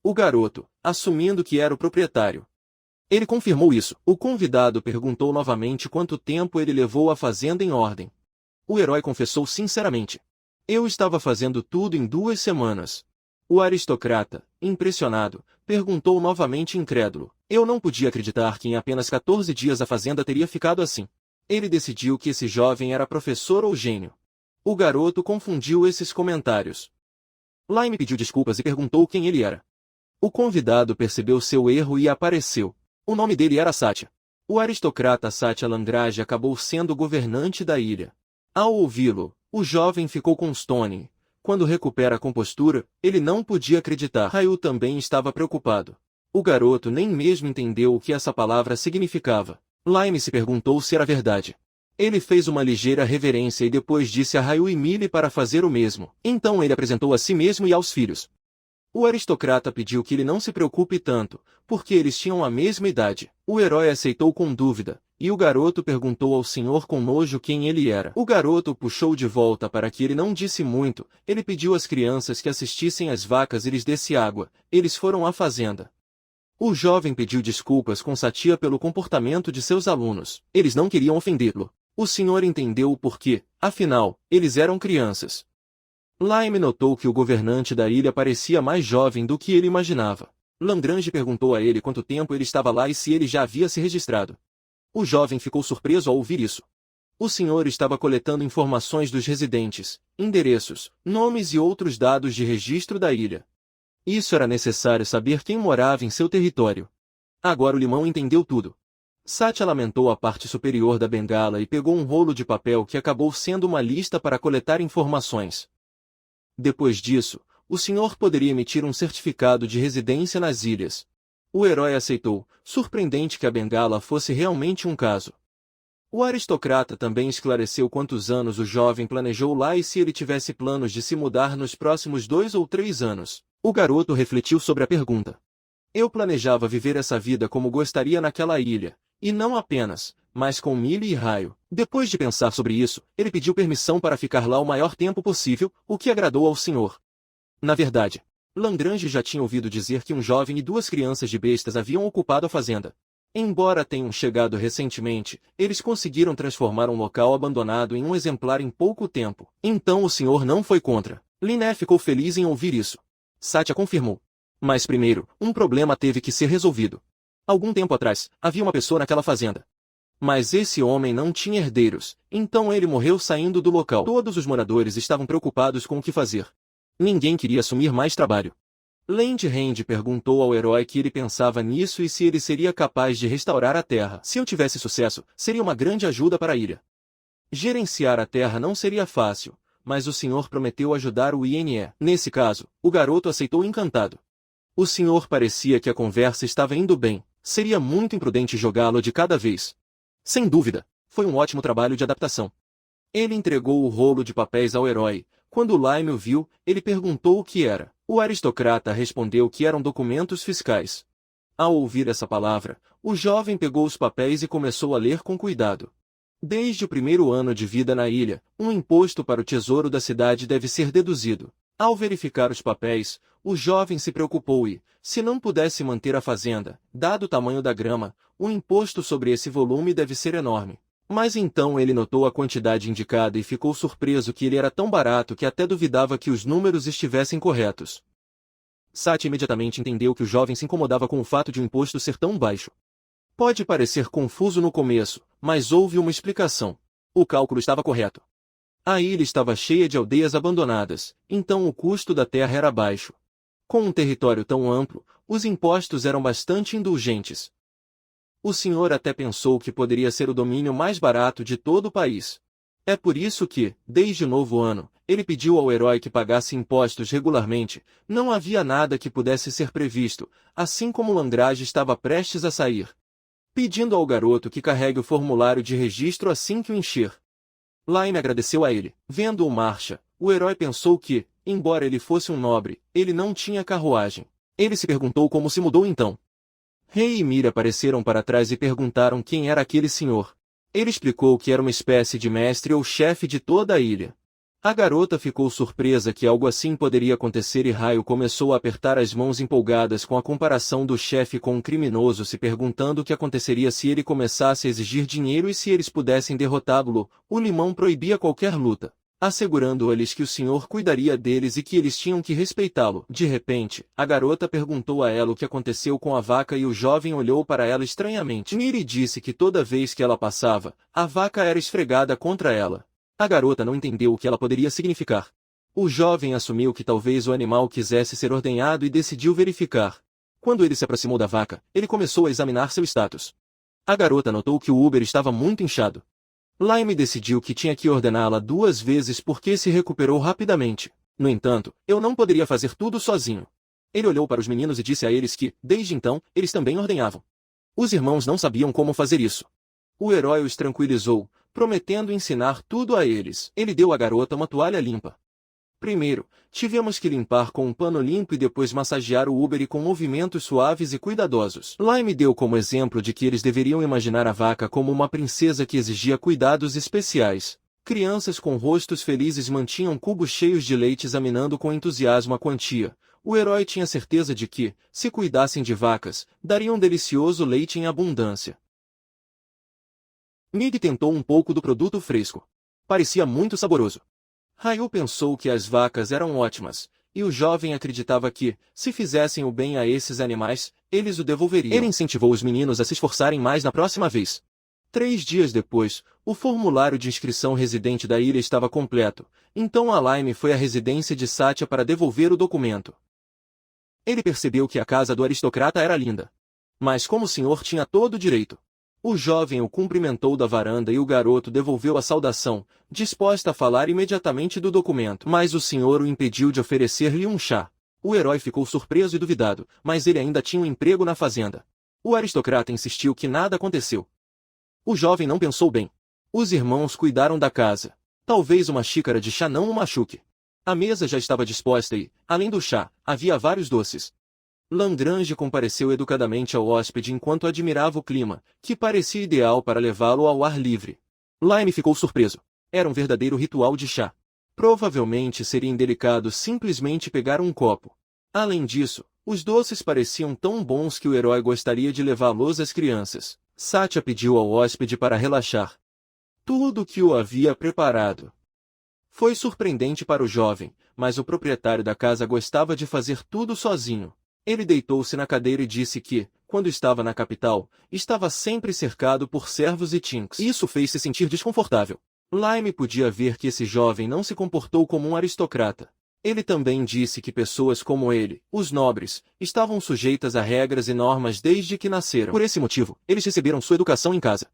O garoto, assumindo que era o proprietário. Ele confirmou isso. O convidado perguntou novamente quanto tempo ele levou a fazenda em ordem. O herói confessou sinceramente. Eu estava fazendo tudo em 2 semanas. O aristocrata, impressionado, perguntou novamente incrédulo. Eu não podia acreditar que em apenas 14 dias a fazenda teria ficado assim. Ele decidiu que esse jovem era professor ou gênio. O garoto confundiu esses comentários. Lime pediu desculpas e perguntou quem ele era. O convidado percebeu seu erro e apareceu. O nome dele era Satya. O aristocrata Satya Langraj acabou sendo governante da ilha. Ao ouvi-lo, o jovem ficou com Stone. Quando recupera a compostura, ele não podia acreditar. Ryu também estava preocupado. O garoto nem mesmo entendeu o que essa palavra significava. Lime se perguntou se era verdade. Ele fez uma ligeira reverência e depois disse a Ryu e Millie para fazer o mesmo. Então ele apresentou a si mesmo e aos filhos. O aristocrata pediu que ele não se preocupe tanto, porque eles tinham a mesma idade. O herói aceitou com dúvida, e o garoto perguntou ao senhor com nojo quem ele era. O garoto o puxou de volta para que ele não disse muito. Ele pediu às crianças que assistissem às vacas e lhes desse água. Eles foram à fazenda. O jovem pediu desculpas com Satya pelo comportamento de seus alunos. Eles não queriam ofendê-lo. O senhor entendeu o porquê, afinal, eles eram crianças. Lime notou que o governante da ilha parecia mais jovem do que ele imaginava. Lagrange perguntou a ele quanto tempo ele estava lá e se ele já havia se registrado. O jovem ficou surpreso ao ouvir isso. O senhor estava coletando informações dos residentes, endereços, nomes e outros dados de registro da ilha. Isso era necessário saber quem morava em seu território. Agora o limão entendeu tudo. Satya lamentou a parte superior da bengala e pegou um rolo de papel que acabou sendo uma lista para coletar informações. Depois disso, o senhor poderia emitir um certificado de residência nas ilhas. O herói aceitou, surpreendente que a bengala fosse realmente um caso. O aristocrata também esclareceu quantos anos o jovem planejou lá e se ele tivesse planos de se mudar nos próximos 2 ou 3 anos. O garoto refletiu sobre a pergunta. Eu planejava viver essa vida como gostaria naquela ilha, e não apenas, mas com Millie e Ryu. Depois de pensar sobre isso, ele pediu permissão para ficar lá o maior tempo possível, o que agradou ao senhor. Na verdade, Lagrange já tinha ouvido dizer que um jovem e 2 crianças de bestas haviam ocupado a fazenda. Embora tenham chegado recentemente, eles conseguiram transformar um local abandonado em um exemplar em pouco tempo. Então o senhor não foi contra. Liné ficou feliz em ouvir isso. Satya confirmou. Mas primeiro, um problema teve que ser resolvido. Algum tempo atrás, havia uma pessoa naquela fazenda. Mas esse homem não tinha herdeiros, então ele morreu saindo do local. Todos os moradores estavam preocupados com o que fazer. Ninguém queria assumir mais trabalho. Land Hand perguntou ao herói que ele pensava nisso e se ele seria capaz de restaurar a terra. Se eu tivesse sucesso, seria uma grande ajuda para a ilha. Gerenciar a terra não seria fácil, mas o senhor prometeu ajudar o INE. Nesse caso, o garoto aceitou encantado. O senhor parecia que a conversa estava indo bem. Seria muito imprudente jogá-lo de cada vez. Sem dúvida, foi um ótimo trabalho de adaptação. Ele entregou o rolo de papéis ao herói. Quando Lime o viu, ele perguntou o que era. O aristocrata respondeu que eram documentos fiscais. Ao ouvir essa palavra, o jovem pegou os papéis e começou a ler com cuidado. Desde o primeiro ano de vida na ilha, um imposto para o tesouro da cidade deve ser deduzido. Ao verificar os papéis, o jovem se preocupou e, se não pudesse manter a fazenda, dado o tamanho da grama, o imposto sobre esse volume deve ser enorme. Mas então ele notou a quantidade indicada e ficou surpreso que ele era tão barato que até duvidava que os números estivessem corretos. Satya imediatamente entendeu que o jovem se incomodava com o fato de o imposto ser tão baixo. Pode parecer confuso no começo, mas houve uma explicação. O cálculo estava correto. A ilha estava cheia de aldeias abandonadas, então o custo da terra era baixo. Com um território tão amplo, os impostos eram bastante indulgentes. O senhor até pensou que poderia ser o domínio mais barato de todo o país. É por isso que, desde o novo ano, ele pediu ao herói que pagasse impostos regularmente. Não havia nada que pudesse ser previsto, assim como Langrage estava prestes a sair, pedindo ao garoto que carregue o formulário de registro assim que o encher. Lime agradeceu a ele. Vendo-o marcha, o herói pensou que, embora ele fosse um nobre, ele não tinha carruagem. Ele se perguntou como se mudou então. Rei e Mira apareceram para trás e perguntaram quem era aquele senhor. Ele explicou que era uma espécie de mestre ou chefe de toda a ilha. A garota ficou surpresa que algo assim poderia acontecer e Raio começou a apertar as mãos empolgadas com a comparação do chefe com um criminoso, se perguntando o que aconteceria se ele começasse a exigir dinheiro e se eles pudessem derrotá-lo. O limão proibia qualquer luta, assegurando-lhes que o senhor cuidaria deles e que eles tinham que respeitá-lo. De repente, a garota perguntou a ela o que aconteceu com a vaca e o jovem olhou para ela estranhamente. Miri disse que toda vez que ela passava, a vaca era esfregada contra ela. A garota não entendeu o que ela poderia significar. O jovem assumiu que talvez o animal quisesse ser ordenhado e decidiu verificar. Quando ele se aproximou da vaca, ele começou a examinar seu status. A garota notou que o Uber estava muito inchado. Lime decidiu que tinha que ordená-la 2 vezes porque se recuperou rapidamente. No entanto, eu não poderia fazer tudo sozinho. Ele olhou para os meninos e disse a eles que, desde então, eles também ordenhavam. Os irmãos não sabiam como fazer isso. O herói os tranquilizou, prometendo ensinar tudo a eles. Ele deu à garota uma toalha limpa. Primeiro, tivemos que limpar com um pano limpo e depois massagear o Uber com movimentos suaves e cuidadosos. Lime deu como exemplo de que eles deveriam imaginar a vaca como uma princesa que exigia cuidados especiais. Crianças com rostos felizes mantinham cubos cheios de leite examinando com entusiasmo a quantia. O herói tinha certeza de que, se cuidassem de vacas, dariam delicioso leite em abundância. Mig tentou um pouco do produto fresco. Parecia muito saboroso. Ryu pensou que as vacas eram ótimas, e o jovem acreditava que, se fizessem o bem a esses animais, eles o devolveriam. Ele incentivou os meninos a se esforçarem mais na próxima vez. 3 dias depois, o formulário de inscrição residente da ilha estava completo, então a Lime foi à residência de Satya para devolver o documento. Ele percebeu que a casa do aristocrata era linda. Mas como o senhor tinha todo o direito. O jovem o cumprimentou da varanda e o garoto devolveu a saudação, disposta a falar imediatamente do documento. Mas o senhor o impediu de oferecer-lhe um chá. O herói ficou surpreso e duvidado, mas ele ainda tinha um emprego na fazenda. O aristocrata insistiu que nada aconteceu. O jovem não pensou bem. Os irmãos cuidaram da casa. Talvez uma xícara de chá não o machuque. A mesa já estava disposta e, além do chá, havia vários doces. Lagrange compareceu educadamente ao hóspede enquanto admirava o clima, que parecia ideal para levá-lo ao ar livre. Lime ficou surpreso. Era um verdadeiro ritual de chá. Provavelmente seria indelicado simplesmente pegar um copo. Além disso, os doces pareciam tão bons que o herói gostaria de levá-los às crianças. Satya pediu ao hóspede para relaxar. Tudo o que o havia preparado foi surpreendente para o jovem, mas o proprietário da casa gostava de fazer tudo sozinho. Ele deitou-se na cadeira e disse que, quando estava na capital, estava sempre cercado por servos e tinks. Isso fez-se sentir desconfortável. Lime podia ver que esse jovem não se comportou como um aristocrata. Ele também disse que pessoas como ele, os nobres, estavam sujeitas a regras e normas desde que nasceram. Por esse motivo, eles receberam sua educação em casa.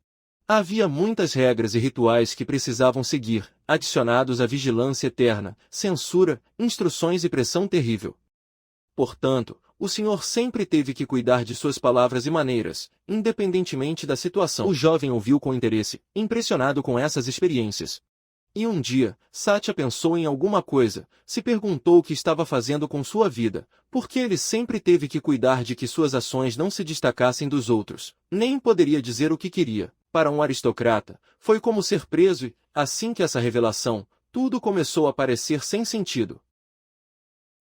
Havia muitas regras e rituais que precisavam seguir, adicionados à vigilância eterna, censura, instruções e pressão terrível. Portanto, O senhor sempre teve que cuidar de suas palavras e maneiras, independentemente da situação. O jovem ouviu com interesse, impressionado com essas experiências. E um dia, Satya pensou em alguma coisa, se perguntou o que estava fazendo com sua vida, porque ele sempre teve que cuidar de que suas ações não se destacassem dos outros, nem poderia dizer o que queria. Para um aristocrata, foi como ser preso e, assim que essa revelação, tudo começou a parecer sem sentido.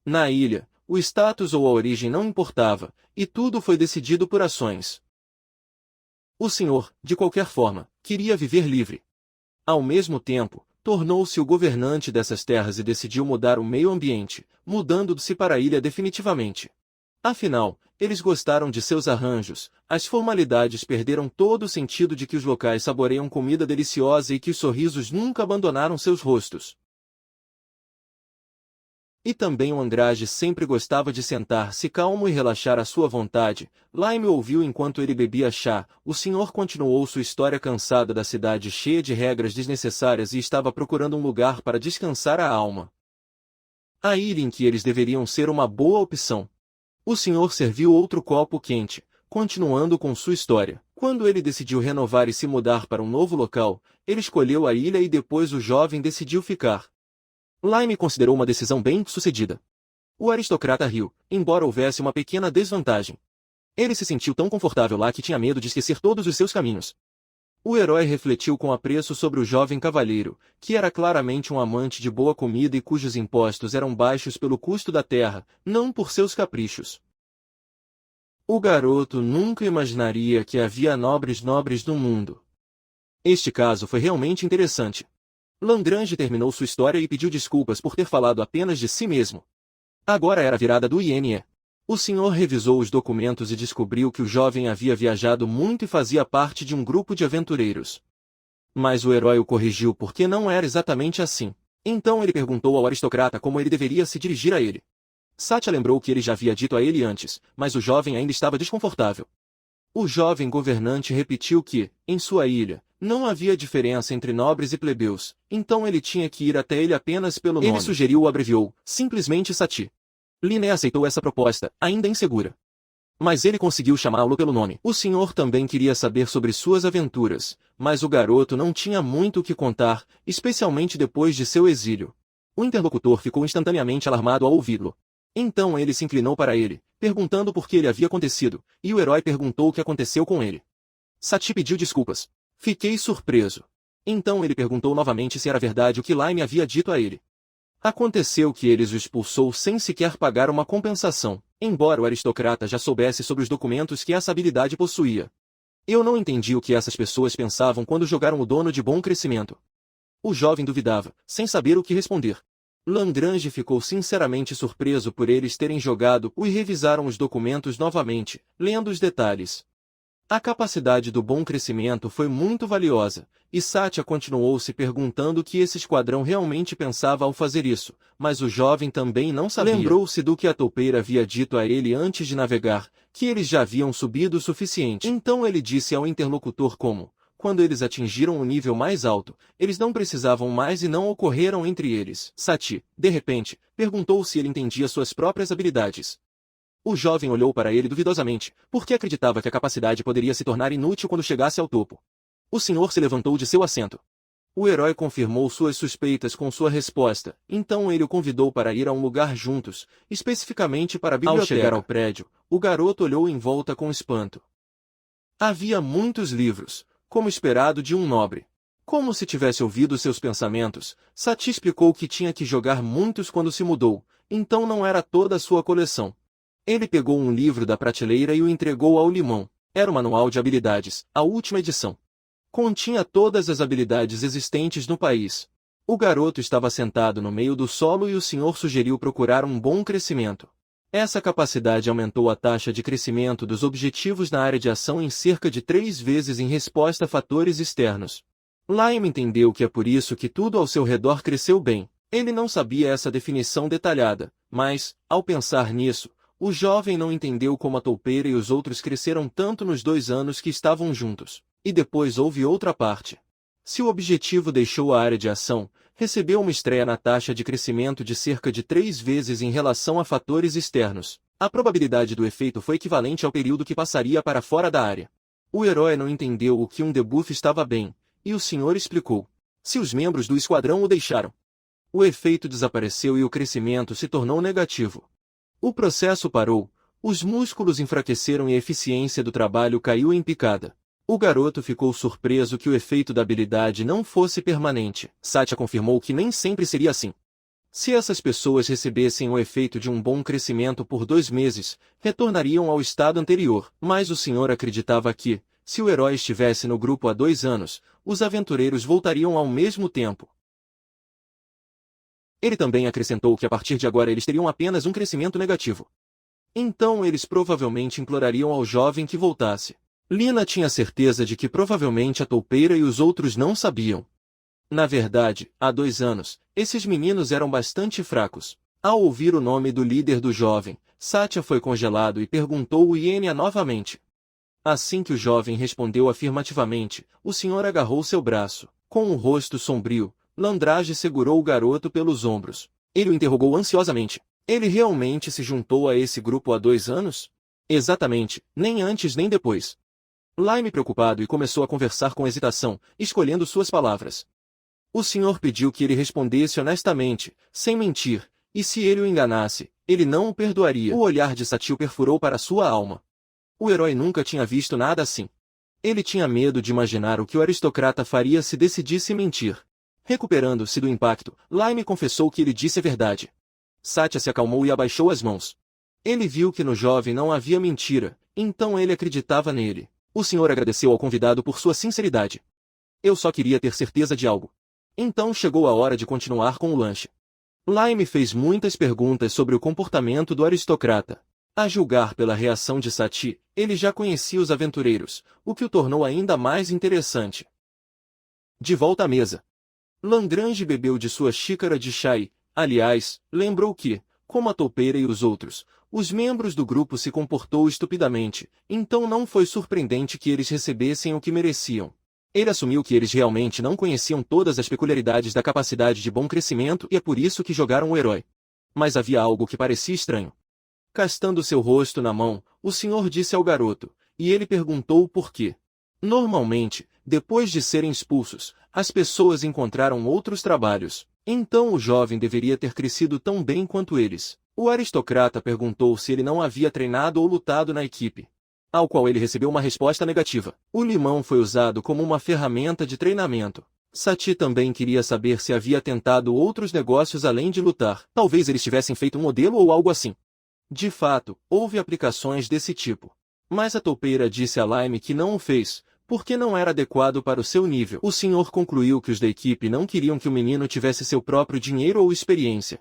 Na ilha, o status ou a origem não importava, e tudo foi decidido por ações. O senhor, de qualquer forma, queria viver livre. Ao mesmo tempo, tornou-se o governante dessas terras e decidiu mudar o meio ambiente, mudando-se para a ilha definitivamente. Afinal, eles gostaram de seus arranjos, as formalidades perderam todo o sentido de que os locais saboreiam comida deliciosa e que os sorrisos nunca abandonaram seus rostos. E também o Andrade sempre gostava de sentar-se calmo e relaxar à sua vontade. Lime ouviu enquanto ele bebia chá. O senhor continuou sua história cansada da cidade cheia de regras desnecessárias e estava procurando um lugar para descansar a alma. A ilha em que eles deveriam ser uma boa opção. O senhor serviu outro copo quente, continuando com sua história. Quando ele decidiu renovar e se mudar para um novo local, ele escolheu a ilha e depois o jovem decidiu ficar. Lime considerou uma decisão bem-sucedida. O aristocrata riu, embora houvesse uma pequena desvantagem. Ele se sentiu tão confortável lá que tinha medo de esquecer todos os seus caminhos. O herói refletiu com apreço sobre o jovem cavalheiro, que era claramente um amante de boa comida e cujos impostos eram baixos pelo custo da terra, não por seus caprichos. O garoto nunca imaginaria que havia nobres no mundo. Este caso foi realmente interessante. Lagrange terminou sua história e pediu desculpas por ter falado apenas de si mesmo. Agora era a virada do INE. O senhor revisou os documentos e descobriu que o jovem havia viajado muito e fazia parte de um grupo de aventureiros. Mas o herói o corrigiu porque não era exatamente assim. Então ele perguntou ao aristocrata como ele deveria se dirigir a ele. Satya lembrou que ele já havia dito a ele antes, mas o jovem ainda estava desconfortável. O jovem governante repetiu que, em sua ilha, não havia diferença entre nobres e plebeus, então ele tinha que ir até ele apenas pelo nome. Ele sugeriu ou abreviou, simplesmente Sati. Line aceitou essa proposta, ainda insegura. Mas ele conseguiu chamá-lo pelo nome. O senhor também queria saber sobre suas aventuras, mas o garoto não tinha muito o que contar, especialmente depois de seu exílio. O interlocutor ficou instantaneamente alarmado ao ouvi-lo. Então ele se inclinou para ele, perguntando por que ele havia acontecido, e o herói perguntou o que aconteceu com ele. Sati pediu desculpas. Fiquei surpreso. Então ele perguntou novamente se era verdade o que Lime havia dito a ele. Aconteceu que ele o expulsou sem sequer pagar uma compensação, embora o aristocrata já soubesse sobre os documentos que essa habilidade possuía. Eu não entendi o que essas pessoas pensavam quando jogaram o dono de bom crescimento. O jovem duvidava, sem saber o que responder. Lagrange ficou sinceramente surpreso por eles terem jogado e revisaram os documentos novamente, lendo os detalhes. A capacidade do bom crescimento foi muito valiosa, e Satya continuou se perguntando o que esse esquadrão realmente pensava ao fazer isso, mas o jovem também não sabia. Lembrou-se do que a toupeira havia dito a ele antes de navegar, que eles já haviam subido o suficiente. Então ele disse ao interlocutor como, quando eles atingiram o nível mais alto, eles não precisavam mais e não ocorreram entre eles. Sati, de repente, perguntou se ele entendia suas próprias habilidades. O jovem olhou para ele duvidosamente, porque acreditava que a capacidade poderia se tornar inútil quando chegasse ao topo. O senhor se levantou de seu assento. O herói confirmou suas suspeitas com sua resposta, então ele o convidou para ir a um lugar juntos, especificamente para a biblioteca. Ao chegar ao prédio, o garoto olhou em volta com espanto. Havia muitos livros, como esperado de um nobre. Como se tivesse ouvido seus pensamentos, Sati explicou que tinha que jogar muitos quando se mudou, então não era toda a sua coleção. Ele pegou um livro da prateleira e o entregou ao Limão. Era o manual de habilidades, a última edição. Continha todas as habilidades existentes no país. O garoto estava sentado no meio do solo e o senhor sugeriu procurar um bom crescimento. Essa capacidade aumentou a taxa de crescimento dos objetivos na área de ação em cerca de 3 vezes em resposta a fatores externos. Lime entendeu que é por isso que tudo ao seu redor cresceu bem. Ele não sabia essa definição detalhada, mas, ao pensar nisso, o jovem não entendeu como a toupeira e os outros cresceram tanto nos 2 anos que estavam juntos. E depois houve outra parte. Se o objetivo deixou a área de ação, recebeu uma estreia na taxa de crescimento de cerca de 3 vezes em relação a fatores externos. A probabilidade do efeito foi equivalente ao período que passaria para fora da área. O herói não entendeu o que um debuff estava bem, e o senhor explicou. Se os membros do esquadrão o deixaram, o efeito desapareceu e o crescimento se tornou negativo. O processo parou, os músculos enfraqueceram e a eficiência do trabalho caiu em picada. O garoto ficou surpreso que o efeito da habilidade não fosse permanente. Satya confirmou que nem sempre seria assim. Se essas pessoas recebessem o efeito de um bom crescimento por 2 meses, retornariam ao estado anterior. Mas o senhor acreditava que, se o herói estivesse no grupo há 2 anos, os aventureiros voltariam ao mesmo tempo. Ele também acrescentou que a partir de agora eles teriam apenas um crescimento negativo. Então eles provavelmente implorariam ao jovem que voltasse. Lina tinha certeza de que provavelmente a toupeira e os outros não sabiam. Na verdade, há 2 anos, esses meninos eram bastante fracos. Ao ouvir o nome do líder do jovem, Satya foi congelado e perguntou o Ienia novamente. Assim que o jovem respondeu afirmativamente, o senhor agarrou seu braço. Com o rosto sombrio, Landrage segurou o garoto pelos ombros. Ele o interrogou ansiosamente. Ele realmente se juntou a esse grupo há 2 anos? Exatamente, nem antes nem depois. Lime preocupado e começou a conversar com hesitação, escolhendo suas palavras. O senhor pediu que ele respondesse honestamente, sem mentir, e se ele o enganasse, ele não o perdoaria. O olhar de Sati o perfurou para sua alma. O herói nunca tinha visto nada assim. Ele tinha medo de imaginar o que o aristocrata faria se decidisse mentir. Recuperando-se do impacto, Lime confessou que ele disse a verdade. Satya se acalmou e abaixou as mãos. Ele viu que no jovem não havia mentira, então ele acreditava nele. O senhor agradeceu ao convidado por sua sinceridade. Eu só queria ter certeza de algo. Então chegou a hora de continuar com o lanche. Lime fez muitas perguntas sobre o comportamento do aristocrata. A julgar pela reação de Sati, ele já conhecia os aventureiros, o que o tornou ainda mais interessante. De volta à mesa. Lagrange bebeu de sua xícara de chá e, aliás, lembrou que, como a toupeira e os outros, os membros do grupo se comportou estupidamente, então não foi surpreendente que eles recebessem o que mereciam. Ele assumiu que eles realmente não conheciam todas as peculiaridades da capacidade de bom crescimento e é por isso que jogaram o herói. Mas havia algo que parecia estranho. Castando seu rosto na mão, o senhor disse ao garoto, e ele perguntou o porquê. Normalmente, depois de serem expulsos, as pessoas encontraram outros trabalhos. Então o jovem deveria ter crescido tão bem quanto eles. O aristocrata perguntou se ele não havia treinado ou lutado na equipe. Ao qual ele recebeu uma resposta negativa. O limão foi usado como uma ferramenta de treinamento. Sati também queria saber se havia tentado outros negócios além de lutar. Talvez eles tivessem feito um modelo ou algo assim. De fato, houve aplicações desse tipo. Mas a toupeira disse a Lime que não o fez, porque não era adequado para o seu nível. O senhor concluiu que os da equipe não queriam que o menino tivesse seu próprio dinheiro ou experiência.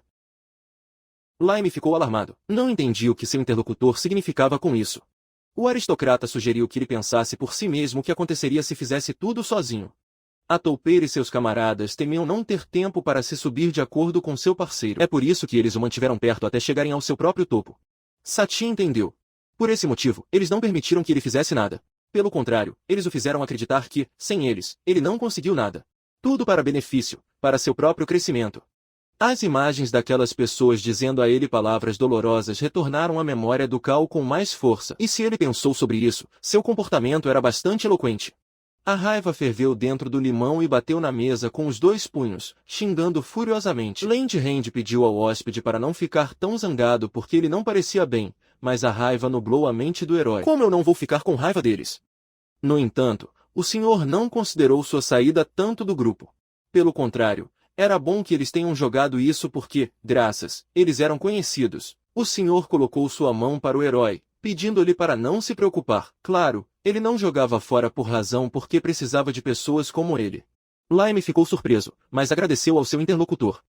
Lime ficou alarmado. Não entendia o que seu interlocutor significava com isso. O aristocrata sugeriu que ele pensasse por si mesmo o que aconteceria se fizesse tudo sozinho. A toupeira e seus camaradas temiam não ter tempo para se subir de acordo com seu parceiro. É por isso que eles o mantiveram perto até chegarem ao seu próprio topo. Sati entendeu. Por esse motivo, eles não permitiram que ele fizesse nada. Pelo contrário, eles o fizeram acreditar que, sem eles, ele não conseguiu nada. Tudo para benefício, para seu próprio crescimento. As imagens daquelas pessoas dizendo a ele palavras dolorosas retornaram à memória do Cal com mais força. E se ele pensou sobre isso, seu comportamento era bastante eloquente. A raiva ferveu dentro do limão e bateu na mesa com os 2 punhos, xingando furiosamente. Land Hand pediu ao hóspede para não ficar tão zangado porque ele não parecia bem, mas a raiva nublou a mente do herói. Como eu não vou ficar com raiva deles? No entanto, o senhor não considerou sua saída tanto do grupo. Pelo contrário, era bom que eles tenham jogado isso porque, graças, eles eram conhecidos. O senhor colocou sua mão para o herói, pedindo-lhe para não se preocupar. Claro, ele não jogava fora por razão porque precisava de pessoas como ele. Lime ficou surpreso, mas agradeceu ao seu interlocutor.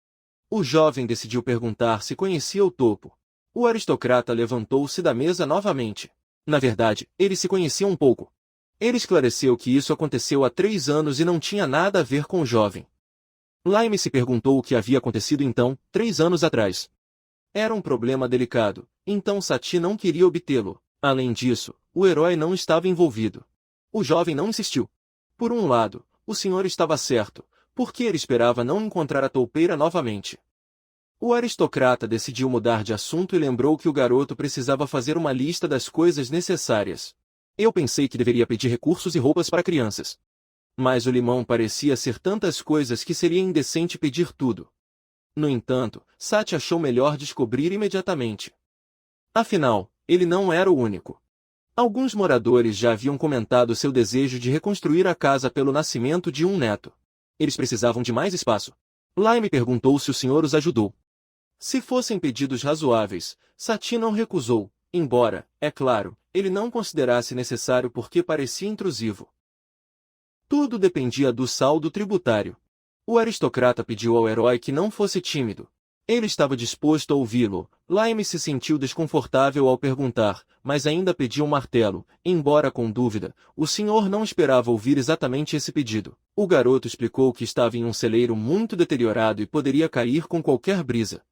O jovem decidiu perguntar se conhecia o topo. O aristocrata levantou-se da mesa novamente. Na verdade, eles se conheciam um pouco. Ele esclareceu que isso aconteceu há 3 anos e não tinha nada a ver com o jovem. Lime se perguntou o que havia acontecido então, 3 anos atrás. Era um problema delicado, então Sati não queria obtê-lo. Além disso, o herói não estava envolvido. O jovem não insistiu. Por um lado, o senhor estava certo, porque ele esperava não encontrar a toupeira novamente. O aristocrata decidiu mudar de assunto e lembrou que o garoto precisava fazer uma lista das coisas necessárias. Eu pensei que deveria pedir recursos e roupas para crianças. Mas o limão parecia ser tantas coisas que seria indecente pedir tudo. No entanto, Sati achou melhor descobrir imediatamente. Afinal, ele não era o único. Alguns moradores já haviam comentado seu desejo de reconstruir a casa pelo nascimento de um neto. Eles precisavam de mais espaço. Lime perguntou se o senhor os ajudou. Se fossem pedidos razoáveis, Sati não recusou, embora, é claro, ele não considerasse necessário porque parecia intrusivo. Tudo dependia do saldo tributário. O aristocrata pediu ao herói que não fosse tímido. Ele estava disposto a ouvi-lo. Lime se sentiu desconfortável ao perguntar, mas ainda pediu um martelo, embora com dúvida. O senhor não esperava ouvir exatamente esse pedido. O garoto explicou que estava em um celeiro muito deteriorado e poderia cair com qualquer brisa.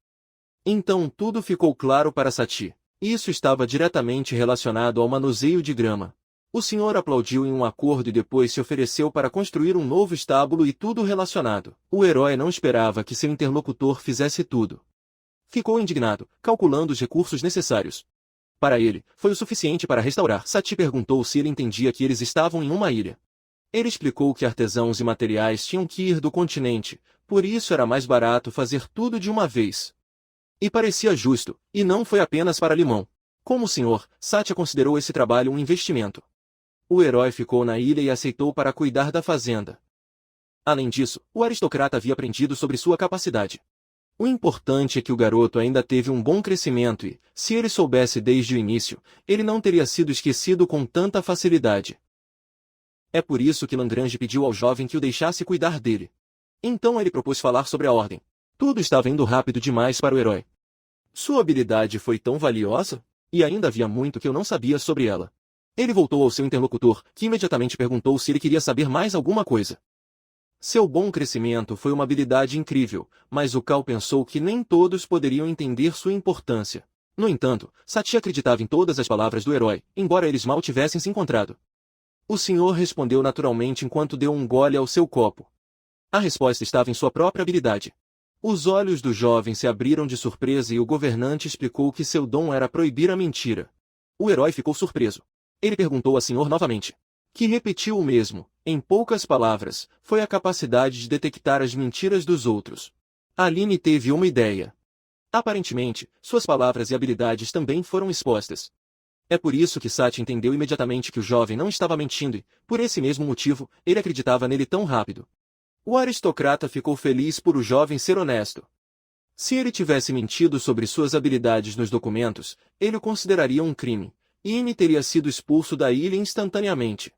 Então tudo ficou claro para Sati. Isso estava diretamente relacionado ao manuseio de grama. O senhor aplaudiu em um acordo e depois se ofereceu para construir um novo estábulo e tudo relacionado. O herói não esperava que seu interlocutor fizesse tudo. Ficou indignado, calculando os recursos necessários. Para ele, foi o suficiente para restaurar. Sati perguntou se ele entendia que eles estavam em uma ilha. Ele explicou que artesãos e materiais tinham que ir do continente, por isso era mais barato fazer tudo de uma vez. E parecia justo, e não foi apenas para limão. Como o senhor, Satya considerou esse trabalho um investimento. O herói ficou na ilha e aceitou para cuidar da fazenda. Além disso, o aristocrata havia aprendido sobre sua capacidade. O importante é que o garoto ainda teve um bom crescimento e, se ele soubesse desde o início, ele não teria sido esquecido com tanta facilidade. É por isso que Lagrange pediu ao jovem que o deixasse cuidar dele. Então ele propôs falar sobre a ordem. Tudo estava indo rápido demais para o herói. Sua habilidade foi tão valiosa, e ainda havia muito que eu não sabia sobre ela. Ele voltou ao seu interlocutor, que imediatamente perguntou se ele queria saber mais alguma coisa. Seu bom crescimento foi uma habilidade incrível, mas o Cal pensou que nem todos poderiam entender sua importância. No entanto, Sati acreditava em todas as palavras do herói, embora eles mal tivessem se encontrado. O senhor respondeu naturalmente enquanto deu um gole ao seu copo. A resposta estava em sua própria habilidade. Os olhos do jovem se abriram de surpresa e o governante explicou que seu dom era proibir a mentira. O herói ficou surpreso. Ele perguntou ao senhor novamente, que repetiu o mesmo, em poucas palavras, foi a capacidade de detectar as mentiras dos outros. Aline teve uma ideia. Aparentemente, suas palavras e habilidades também foram expostas. É por isso que Sati entendeu imediatamente que o jovem não estava mentindo e, por esse mesmo motivo, ele acreditava nele tão rápido. O aristocrata ficou feliz por o jovem ser honesto. Se ele tivesse mentido sobre suas habilidades nos documentos, ele o consideraria um crime. Ine teria sido expulso da ilha instantaneamente.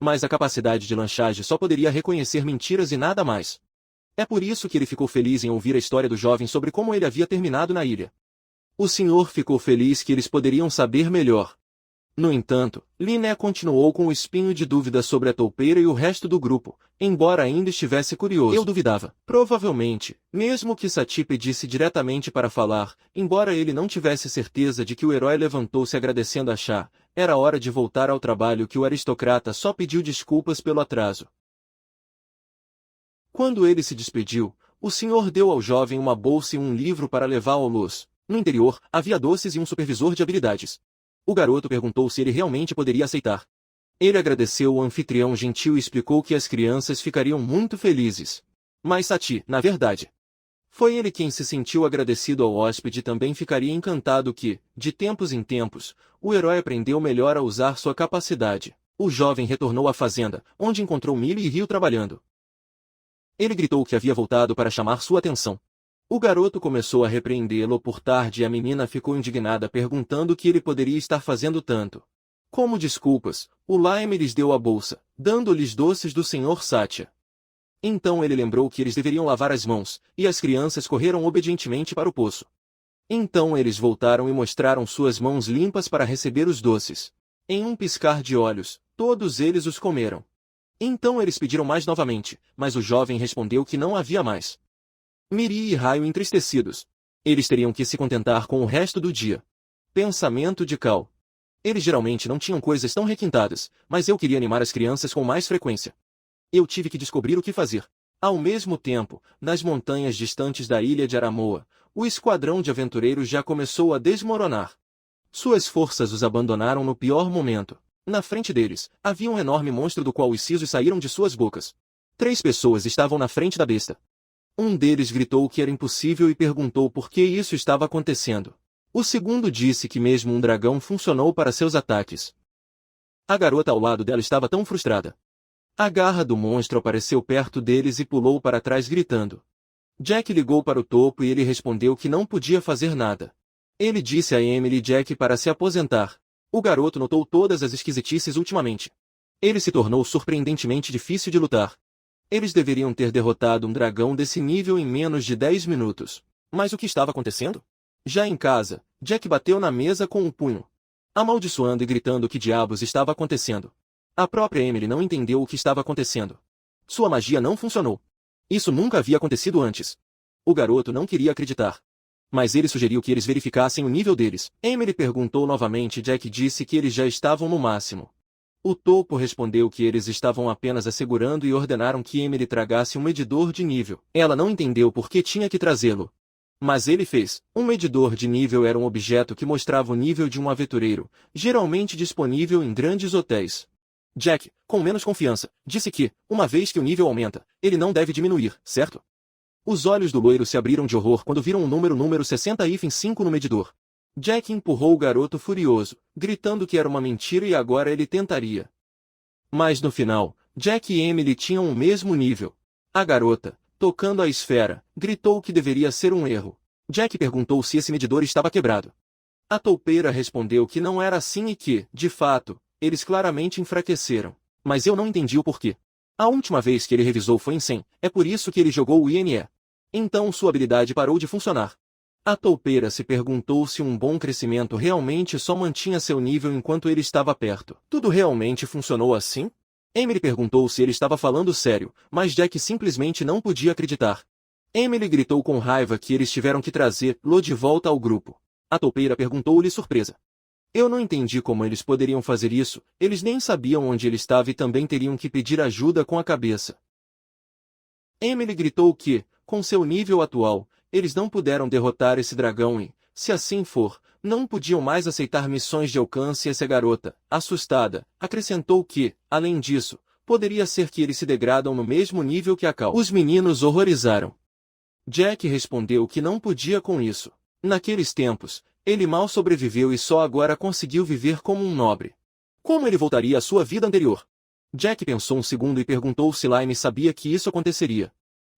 Mas a capacidade de lanchagem só poderia reconhecer mentiras e nada mais. É por isso que ele ficou feliz em ouvir a história do jovem sobre como ele havia terminado na ilha. O senhor ficou feliz que eles poderiam saber melhor. No entanto, Liné continuou com o espinho de dúvida sobre a toupeira e o resto do grupo, embora ainda estivesse curioso. Eu duvidava. Provavelmente, mesmo que Sati pedisse diretamente para falar, embora ele não tivesse certeza de que o herói levantou-se agradecendo a Chá, era hora de voltar ao trabalho que o aristocrata só pediu desculpas pelo atraso. Quando ele se despediu, o senhor deu ao jovem uma bolsa e um livro para levar ao almoço. No interior, havia doces e um supervisor de habilidades. O garoto perguntou se ele realmente poderia aceitar. Ele agradeceu o anfitrião gentil e explicou que as crianças ficariam muito felizes. Mas Sati, na verdade, foi ele quem se sentiu agradecido ao hóspede e também ficaria encantado que, de tempos em tempos, o herói aprendeu melhor a usar sua capacidade. O jovem retornou à fazenda, onde encontrou Millie e Rio trabalhando. Ele gritou que havia voltado para chamar sua atenção. O garoto começou a repreendê-lo por tarde e a menina ficou indignada perguntando o que ele poderia estar fazendo tanto. Como desculpas, o Lime lhes deu a bolsa, dando-lhes doces do Sr. Satya. Então ele lembrou que eles deveriam lavar as mãos, e as crianças correram obedientemente para o poço. Então eles voltaram e mostraram suas mãos limpas para receber os doces. Em um piscar de olhos, todos eles os comeram. Então eles pediram mais novamente, mas o jovem respondeu que não havia mais. Miri e Raio entristecidos. Eles teriam que se contentar com o resto do dia. Pensamento de Cal. Eles geralmente não tinham coisas tão requintadas, mas eu queria animar as crianças com mais frequência. Eu tive que descobrir o que fazer. Ao mesmo tempo, nas montanhas distantes da ilha de Aramoa, o esquadrão de aventureiros já começou a desmoronar. Suas forças os abandonaram no pior momento. Na frente deles, havia um enorme monstro do qual os sisos saíram de suas bocas. 3 pessoas estavam na frente da besta. Um deles gritou que era impossível e perguntou por que isso estava acontecendo. O segundo disse que mesmo um dragão funcionou para seus ataques. A garota ao lado dela estava tão frustrada. A garra do monstro apareceu perto deles e pulou para trás gritando. Jack ligou para o topo e ele respondeu que não podia fazer nada. Ele disse a Emily e Jack para se aposentar. O garoto notou todas as esquisitices ultimamente. Ele se tornou surpreendentemente difícil de lutar. Eles deveriam ter derrotado um dragão desse nível em menos de 10 minutos. Mas o que estava acontecendo? Já em casa, Jack bateu na mesa com um punho, amaldiçoando e gritando o que diabos estava acontecendo. A própria Emily não entendeu o que estava acontecendo. Sua magia não funcionou. Isso nunca havia acontecido antes. O garoto não queria acreditar. Mas ele sugeriu que eles verificassem o nível deles. Emily perguntou novamente e Jack disse que eles já estavam no máximo. O topo respondeu que eles estavam apenas assegurando e ordenaram que Emily tragasse um medidor de nível. Ela não entendeu por que tinha que trazê-lo. Mas ele fez. Um medidor de nível era um objeto que mostrava o nível de um aventureiro, geralmente disponível em grandes hotéis. Jack, com menos confiança, disse que, uma vez que o nível aumenta, ele não deve diminuir, certo? Os olhos do loiro se abriram de horror quando viram o número 60-5 no medidor. Jack empurrou o garoto furioso, gritando que era uma mentira e agora ele tentaria. Mas no final, Jack e Emily tinham o mesmo nível. A garota, tocando a esfera, gritou que deveria ser um erro. Jack perguntou se esse medidor estava quebrado. A toupeira respondeu que não era assim e que, de fato, eles claramente enfraqueceram. Mas eu não entendi o porquê. A última vez que ele revisou foi em 100, é por isso que ele jogou o INE. Então sua habilidade parou de funcionar. A toupeira se perguntou se um bom crescimento realmente só mantinha seu nível enquanto ele estava perto. Tudo realmente funcionou assim? Emily perguntou se ele estava falando sério, mas Jack simplesmente não podia acreditar. Emily gritou com raiva que eles tiveram que trazê-lo de volta ao grupo. A toupeira perguntou-lhe surpresa. Eu não entendi como eles poderiam fazer isso, eles nem sabiam onde ele estava e também teriam que pedir ajuda com a cabeça. Emily gritou que, com seu nível atual, eles não puderam derrotar esse dragão e, se assim for, não podiam mais aceitar missões de alcance. Essa garota, assustada, acrescentou que, além disso, poderia ser que eles se degradam no mesmo nível que a Cal. Os meninos horrorizaram. Jack respondeu que não podia com isso. Naqueles tempos, ele mal sobreviveu e só agora conseguiu viver como um nobre. Como ele voltaria à sua vida anterior? Jack pensou um segundo e perguntou se Lime sabia que isso aconteceria.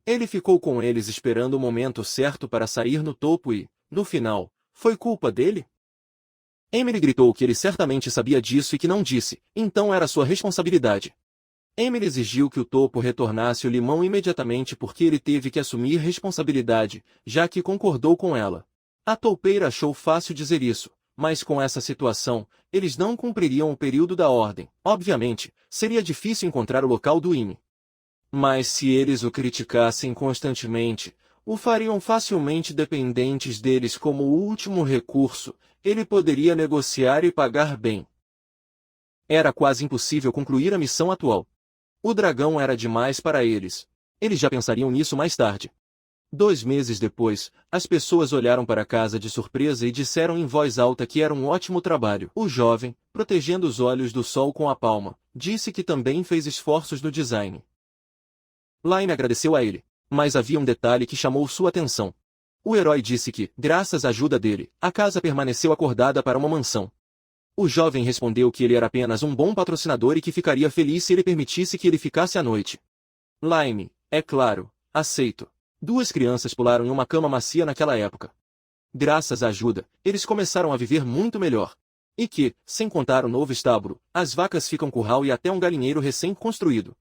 Ele ficou com eles esperando o momento certo para sair no topo e, no final, foi culpa dele? Emily gritou que ele certamente sabia disso e que não disse, então era sua responsabilidade. Emily exigiu que o topo retornasse o limão imediatamente porque ele teve que assumir responsabilidade, já que concordou com ela. A toupeira achou fácil dizer isso, mas com essa situação, eles não cumpririam o período da ordem. Obviamente, seria difícil encontrar o local do INE. Mas se eles o criticassem constantemente, o fariam facilmente dependentes deles como o último recurso, ele poderia negociar e pagar bem. Era quase impossível concluir a missão atual. O dragão era demais para eles. Eles já pensariam nisso mais tarde. 2 meses depois, as pessoas olharam para a casa de surpresa e disseram em voz alta que era um ótimo trabalho. O jovem, protegendo os olhos do sol com a palma, disse que também fez esforços no design. Lime agradeceu a ele, mas havia um detalhe que chamou sua atenção. O herói disse que, graças à ajuda dele, a casa permaneceu acordada para uma mansão. O jovem respondeu que ele era apenas um bom patrocinador e que ficaria feliz se ele permitisse que ele ficasse à noite. Lime, é claro, aceito. 2 crianças pularam em uma cama macia naquela época. Graças à ajuda, eles começaram a viver muito melhor. E que, sem contar o novo estábulo, as vacas ficam curral e até um galinheiro recém-construído.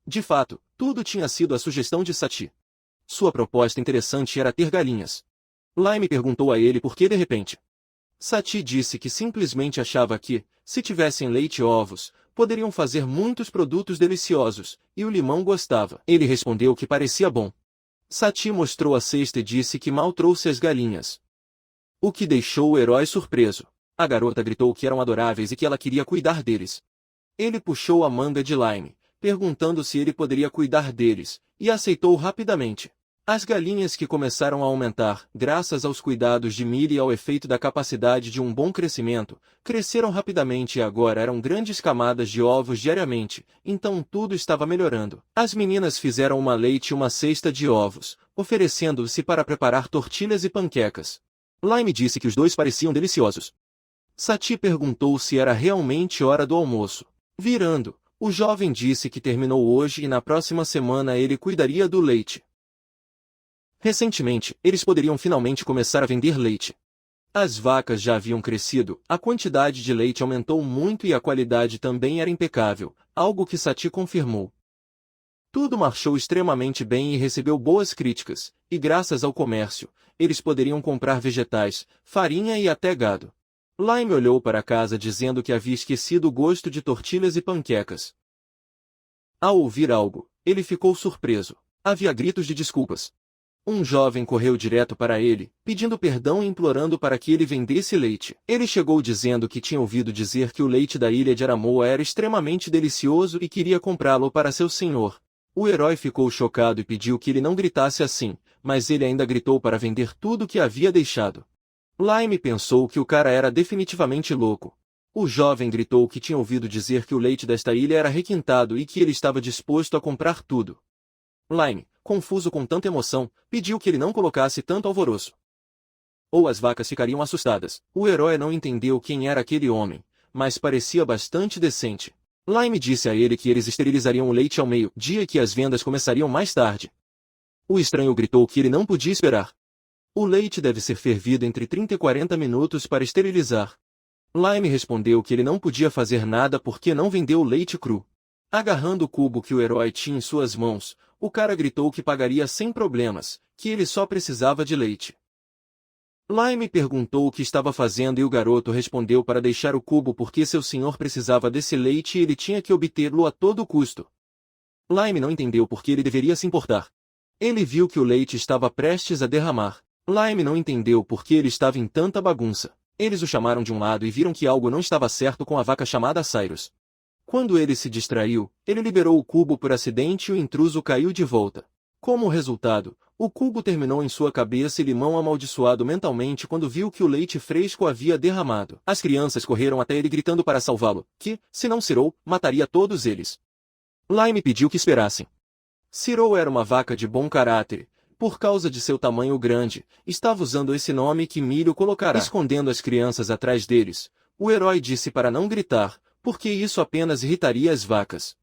De fato, tudo tinha sido a sugestão de Sati. Sua proposta interessante era ter galinhas. Lime perguntou a ele por que de repente. Sati disse que simplesmente achava que, se tivessem leite e ovos, poderiam fazer muitos produtos deliciosos, e o limão gostava. Ele respondeu que parecia bom. Sati mostrou a cesta e disse que mal trouxe as galinhas. O que deixou o herói surpreso. A garota gritou que eram adoráveis e que ela queria cuidar deles. Ele puxou a manga de Lime, perguntando se ele poderia cuidar deles, e aceitou rapidamente. As galinhas que começaram a aumentar, graças aos cuidados de Millie e ao efeito da capacidade de um bom crescimento, cresceram rapidamente e agora eram grandes camadas de ovos diariamente, então tudo estava melhorando. As meninas fizeram uma leite e uma cesta de ovos, oferecendo-se para preparar tortilhas e panquecas. Lime disse que os dois pareciam deliciosos. Sati perguntou se era realmente hora do almoço. Virando, o jovem disse que terminou hoje e na próxima semana ele cuidaria do leite. Recentemente, eles poderiam finalmente começar a vender leite. As vacas já haviam crescido, a quantidade de leite aumentou muito e a qualidade também era impecável, algo que Sati confirmou. Tudo marchou extremamente bem e recebeu boas críticas, e graças ao comércio, eles poderiam comprar vegetais, farinha e até gado. Lime olhou para a casa dizendo que havia esquecido o gosto de tortilhas e panquecas. Ao ouvir algo, ele ficou surpreso. Havia gritos de desculpas. Um jovem correu direto para ele, pedindo perdão e implorando para que ele vendesse leite. Ele chegou dizendo que tinha ouvido dizer que o leite da ilha de Aramoa era extremamente delicioso e queria comprá-lo para seu senhor. O herói ficou chocado e pediu que ele não gritasse assim, mas ele ainda gritou para vender tudo o que havia deixado. Lime pensou que o cara era definitivamente louco. O jovem gritou que tinha ouvido dizer que o leite desta ilha era requintado e que ele estava disposto a comprar tudo. Lime, confuso com tanta emoção, pediu que ele não colocasse tanto alvoroço. Ou as vacas ficariam assustadas. O herói não entendeu quem era aquele homem, mas parecia bastante decente. Lime disse a ele que eles esterilizariam o leite ao meio-dia e que as vendas começariam mais tarde. O estranho gritou que ele não podia esperar. O leite deve ser fervido entre 30 e 40 minutos para esterilizar. Lime respondeu que ele não podia fazer nada porque não vendeu o leite cru. Agarrando o cubo que o herói tinha em suas mãos, o cara gritou que pagaria sem problemas, que ele só precisava de leite. Lime perguntou o que estava fazendo e o garoto respondeu para deixar o cubo porque seu senhor precisava desse leite e ele tinha que obtê-lo a todo custo. Lime não entendeu por que ele deveria se importar. Ele viu que o leite estava prestes a derramar. Lime não entendeu por que ele estava em tanta bagunça. Eles o chamaram de um lado e viram que algo não estava certo com a vaca chamada Cyrus. Quando ele se distraiu, ele liberou o cubo por acidente e o intruso caiu de volta. Como resultado, o cubo terminou em sua cabeça e Limão amaldiçoado mentalmente quando viu que o leite fresco havia derramado. As crianças correram até ele gritando para salvá-lo, que, se não Cyril, mataria todos eles. Lime pediu que esperassem. Cyril era uma vaca de bom caráter. Por causa de seu tamanho grande, estava usando esse nome que Milho colocará. Escondendo as crianças atrás deles, o herói disse para não gritar, porque isso apenas irritaria as vacas.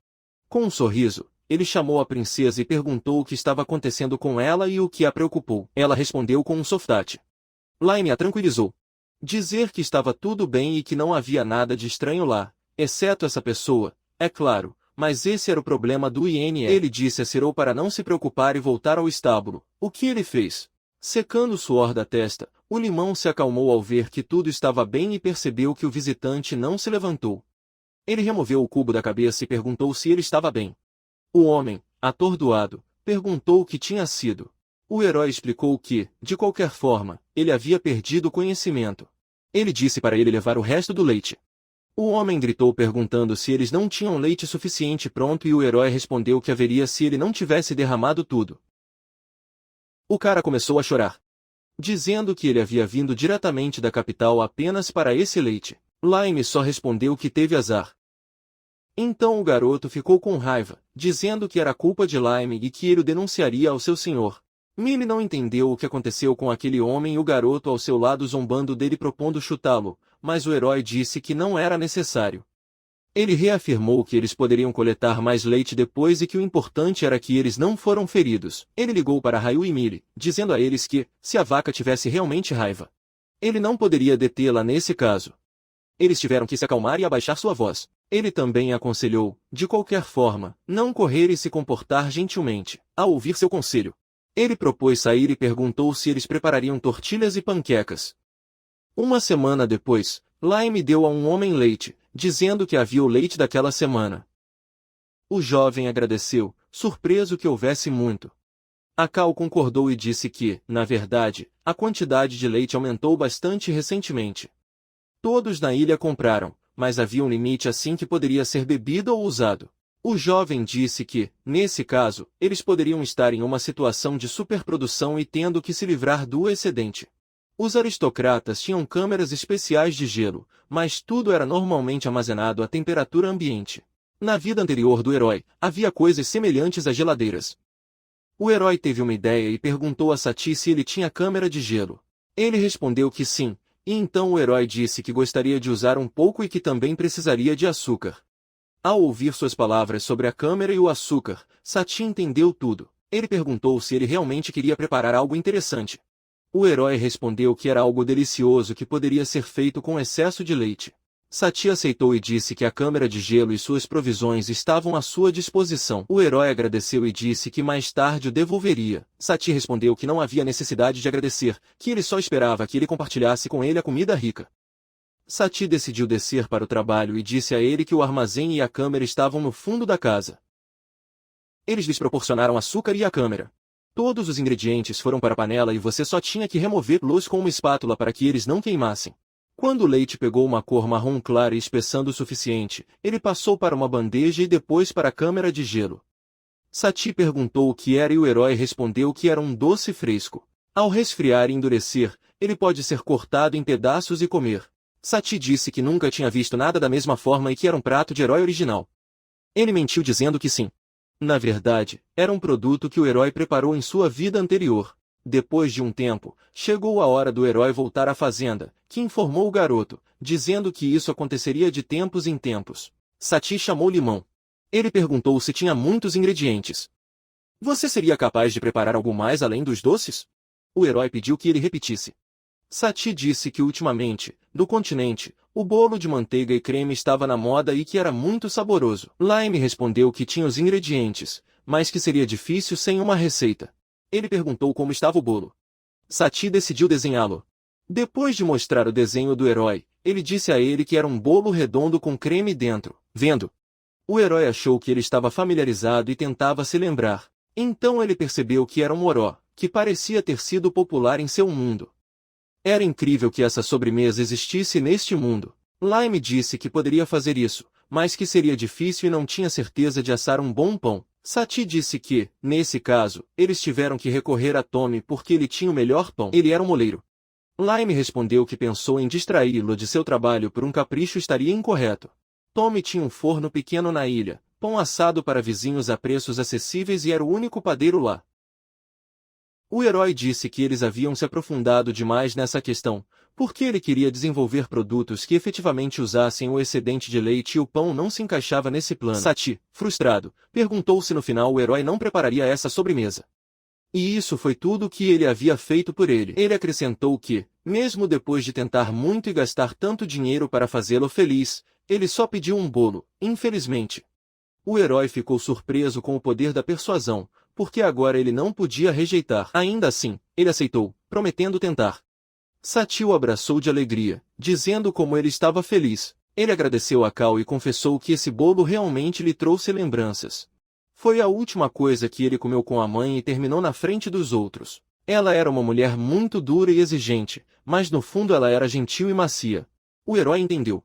Com um sorriso, ele chamou a princesa e perguntou o que estava acontecendo com ela e o que a preocupou. Ela respondeu com um softate. Lime a tranquilizou. Dizer que estava tudo bem e que não havia nada de estranho lá, exceto essa pessoa, é claro, mas esse era o problema do INE. Ele disse a Cyril para não se preocupar e voltar ao estábulo. O que ele fez? Secando o suor da testa, o Limão se acalmou ao ver que tudo estava bem e percebeu que o visitante não se levantou. Ele removeu o cubo da cabeça e perguntou se ele estava bem. O homem, atordoado, perguntou o que tinha sido. O herói explicou que, de qualquer forma, ele havia perdido o conhecimento. Ele disse para ele levar o resto do leite. O homem gritou perguntando se eles não tinham leite suficiente pronto e o herói respondeu que haveria se ele não tivesse derramado tudo. O cara começou a chorar, dizendo que ele havia vindo diretamente da capital apenas para esse leite. Lime só respondeu que teve azar. Então o garoto ficou com raiva, dizendo que era culpa de Lime e que ele o denunciaria ao seu senhor. Millie não entendeu o que aconteceu com aquele homem e o garoto ao seu lado zombando dele propondo chutá-lo, mas o herói disse que não era necessário. Ele reafirmou que eles poderiam coletar mais leite depois e que o importante era que eles não foram feridos. Ele ligou para Ryu e Millie, dizendo a eles que, se a vaca tivesse realmente raiva, ele não poderia detê-la nesse caso. Eles tiveram que se acalmar e abaixar sua voz. Ele também aconselhou, de qualquer forma, não correr e se comportar gentilmente. Ao ouvir seu conselho, ele propôs sair e perguntou se eles preparariam tortilhas e panquecas. Uma semana depois, Lime deu a um homem leite, dizendo que havia o leite daquela semana. O jovem agradeceu, surpreso que houvesse muito. A Cal concordou e disse que, na verdade, a quantidade de leite aumentou bastante recentemente. Todos na ilha compraram, mas havia um limite assim que poderia ser bebido ou usado. O jovem disse que, nesse caso, eles poderiam estar em uma situação de superprodução e tendo que se livrar do excedente. Os aristocratas tinham câmeras especiais de gelo, mas tudo era normalmente armazenado à temperatura ambiente. Na vida anterior do herói, havia coisas semelhantes a geladeiras. O herói teve uma ideia e perguntou a Sati se ele tinha câmera de gelo. Ele respondeu que sim, e então o herói disse que gostaria de usar um pouco e que também precisaria de açúcar. Ao ouvir suas palavras sobre a câmera e o açúcar, Sati entendeu tudo. Ele perguntou se ele realmente queria preparar algo interessante. O herói respondeu que era algo delicioso que poderia ser feito com excesso de leite. Sati aceitou e disse que a câmara de gelo e suas provisões estavam à sua disposição. O herói agradeceu e disse que mais tarde o devolveria. Sati respondeu que não havia necessidade de agradecer, que ele só esperava que ele compartilhasse com ele a comida rica. Sati decidiu descer para o trabalho e disse a ele que o armazém e a câmera estavam no fundo da casa. Eles lhes proporcionaram açúcar e a câmera. Todos os ingredientes foram para a panela e você só tinha que removê-los com uma espátula para que eles não queimassem. Quando o leite pegou uma cor marrom clara e espessando o suficiente, ele passou para uma bandeja e depois para a câmara de gelo. Sati perguntou o que era e o herói respondeu que era um doce fresco. Ao resfriar e endurecer, ele pode ser cortado em pedaços e comer. Sati disse que nunca tinha visto nada da mesma forma e que era um prato de herói original. Ele mentiu dizendo que sim. Na verdade, era um produto que o herói preparou em sua vida anterior. Depois de um tempo, chegou a hora do herói voltar à fazenda, que informou o garoto, dizendo que isso aconteceria de tempos em tempos. Sati chamou Limão. Ele perguntou se tinha muitos ingredientes. Você seria capaz de preparar algo mais além dos doces? O herói pediu que ele repetisse. Sati disse que ultimamente, do continente, o bolo de manteiga e creme estava na moda e que era muito saboroso. Lime respondeu que tinha os ingredientes, mas que seria difícil sem uma receita. Ele perguntou como estava o bolo. Sati decidiu desenhá-lo. Depois de mostrar o desenho do herói, ele disse a ele que era um bolo redondo com creme dentro. Vendo? O herói achou que ele estava familiarizado e tentava se lembrar. Então ele percebeu que era um moró, que parecia ter sido popular em seu mundo. Era incrível que essa sobremesa existisse neste mundo. Lime disse que poderia fazer isso, mas que seria difícil e não tinha certeza de assar um bom pão. Sati disse que, nesse caso, eles tiveram que recorrer a Tommy porque ele tinha o melhor pão. Ele era um moleiro. Lime respondeu que pensou em distraí-lo de seu trabalho por um capricho estaria incorreto. Tommy tinha um forno pequeno na ilha, pão assado para vizinhos a preços acessíveis e era o único padeiro lá. O herói disse que eles haviam se aprofundado demais nessa questão, porque ele queria desenvolver produtos que efetivamente usassem o excedente de leite e o pão não se encaixava nesse plano. Sati, frustrado, perguntou se no final o herói não prepararia essa sobremesa. E isso foi tudo o que ele havia feito por ele. Ele acrescentou que, mesmo depois de tentar muito e gastar tanto dinheiro para fazê-lo feliz, ele só pediu um bolo, infelizmente. O herói ficou surpreso com o poder da persuasão, porque agora ele não podia rejeitar. Ainda assim, ele aceitou, prometendo tentar. Sati o abraçou de alegria, dizendo como ele estava feliz. Ele agradeceu a Cal e confessou que esse bolo realmente lhe trouxe lembranças. Foi a última coisa que ele comeu com a mãe e terminou na frente dos outros. Ela era uma mulher muito dura e exigente, mas no fundo ela era gentil e macia. O herói entendeu.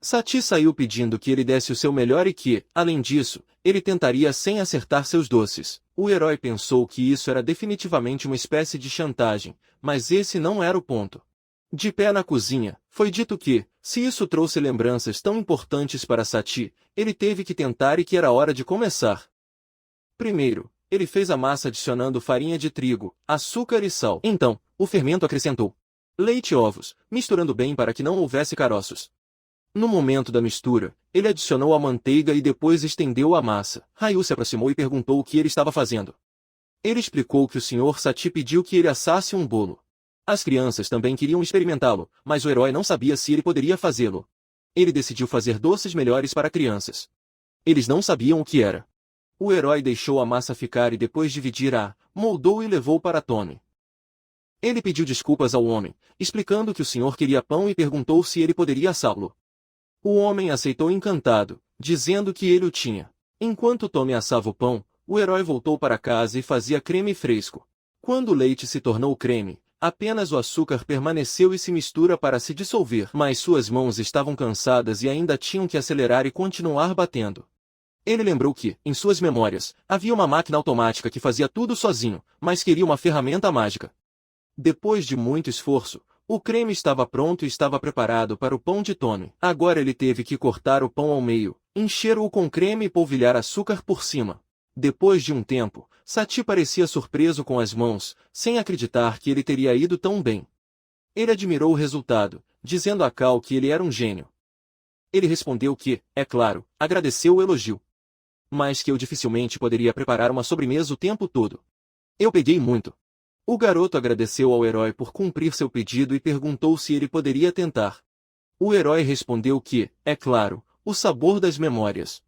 Sati saiu pedindo que ele desse o seu melhor e que, além disso, ele tentaria sem acertar seus doces. O herói pensou que isso era definitivamente uma espécie de chantagem, mas esse não era o ponto. De pé na cozinha, foi dito que, se isso trouxe lembranças tão importantes para Sati, ele teve que tentar e que era hora de começar. Primeiro, ele fez a massa adicionando farinha de trigo, açúcar e sal. Então, o fermento acrescentou leite e ovos, misturando bem para que não houvesse caroços. No momento da mistura, ele adicionou a manteiga e depois estendeu a massa. Ryu se aproximou e perguntou o que ele estava fazendo. Ele explicou que o Sr. Sati pediu que ele assasse um bolo. As crianças também queriam experimentá-lo, mas o herói não sabia se ele poderia fazê-lo. Ele decidiu fazer doces melhores para crianças. Eles não sabiam o que era. O herói deixou a massa ficar e depois dividir-a, moldou e levou para Tommy. Ele pediu desculpas ao homem, explicando que o senhor queria pão e perguntou se ele poderia assá-lo. O homem aceitou encantado, dizendo que ele o tinha. Enquanto Tommy assava o pão, o herói voltou para casa e fazia creme fresco. Quando o leite se tornou creme, apenas o açúcar permaneceu e se mistura para se dissolver. Mas suas mãos estavam cansadas e ainda tinham que acelerar e continuar batendo. Ele lembrou que, em suas memórias, havia uma máquina automática que fazia tudo sozinho, mas queria uma ferramenta mágica. Depois de muito esforço, o creme estava pronto e estava preparado para o pão de Tony. Agora ele teve que cortar o pão ao meio, encher-o com creme e polvilhar açúcar por cima. Depois de um tempo, Saty parecia surpreso com as mãos, sem acreditar que ele teria ido tão bem. Ele admirou o resultado, dizendo a Cal que ele era um gênio. Ele respondeu que, é claro, agradeceu o elogio, mas que eu dificilmente poderia preparar uma sobremesa o tempo todo. Eu peguei muito. O garoto agradeceu ao herói por cumprir seu pedido e perguntou se ele poderia tentar. O herói respondeu que, é claro, o sabor das memórias.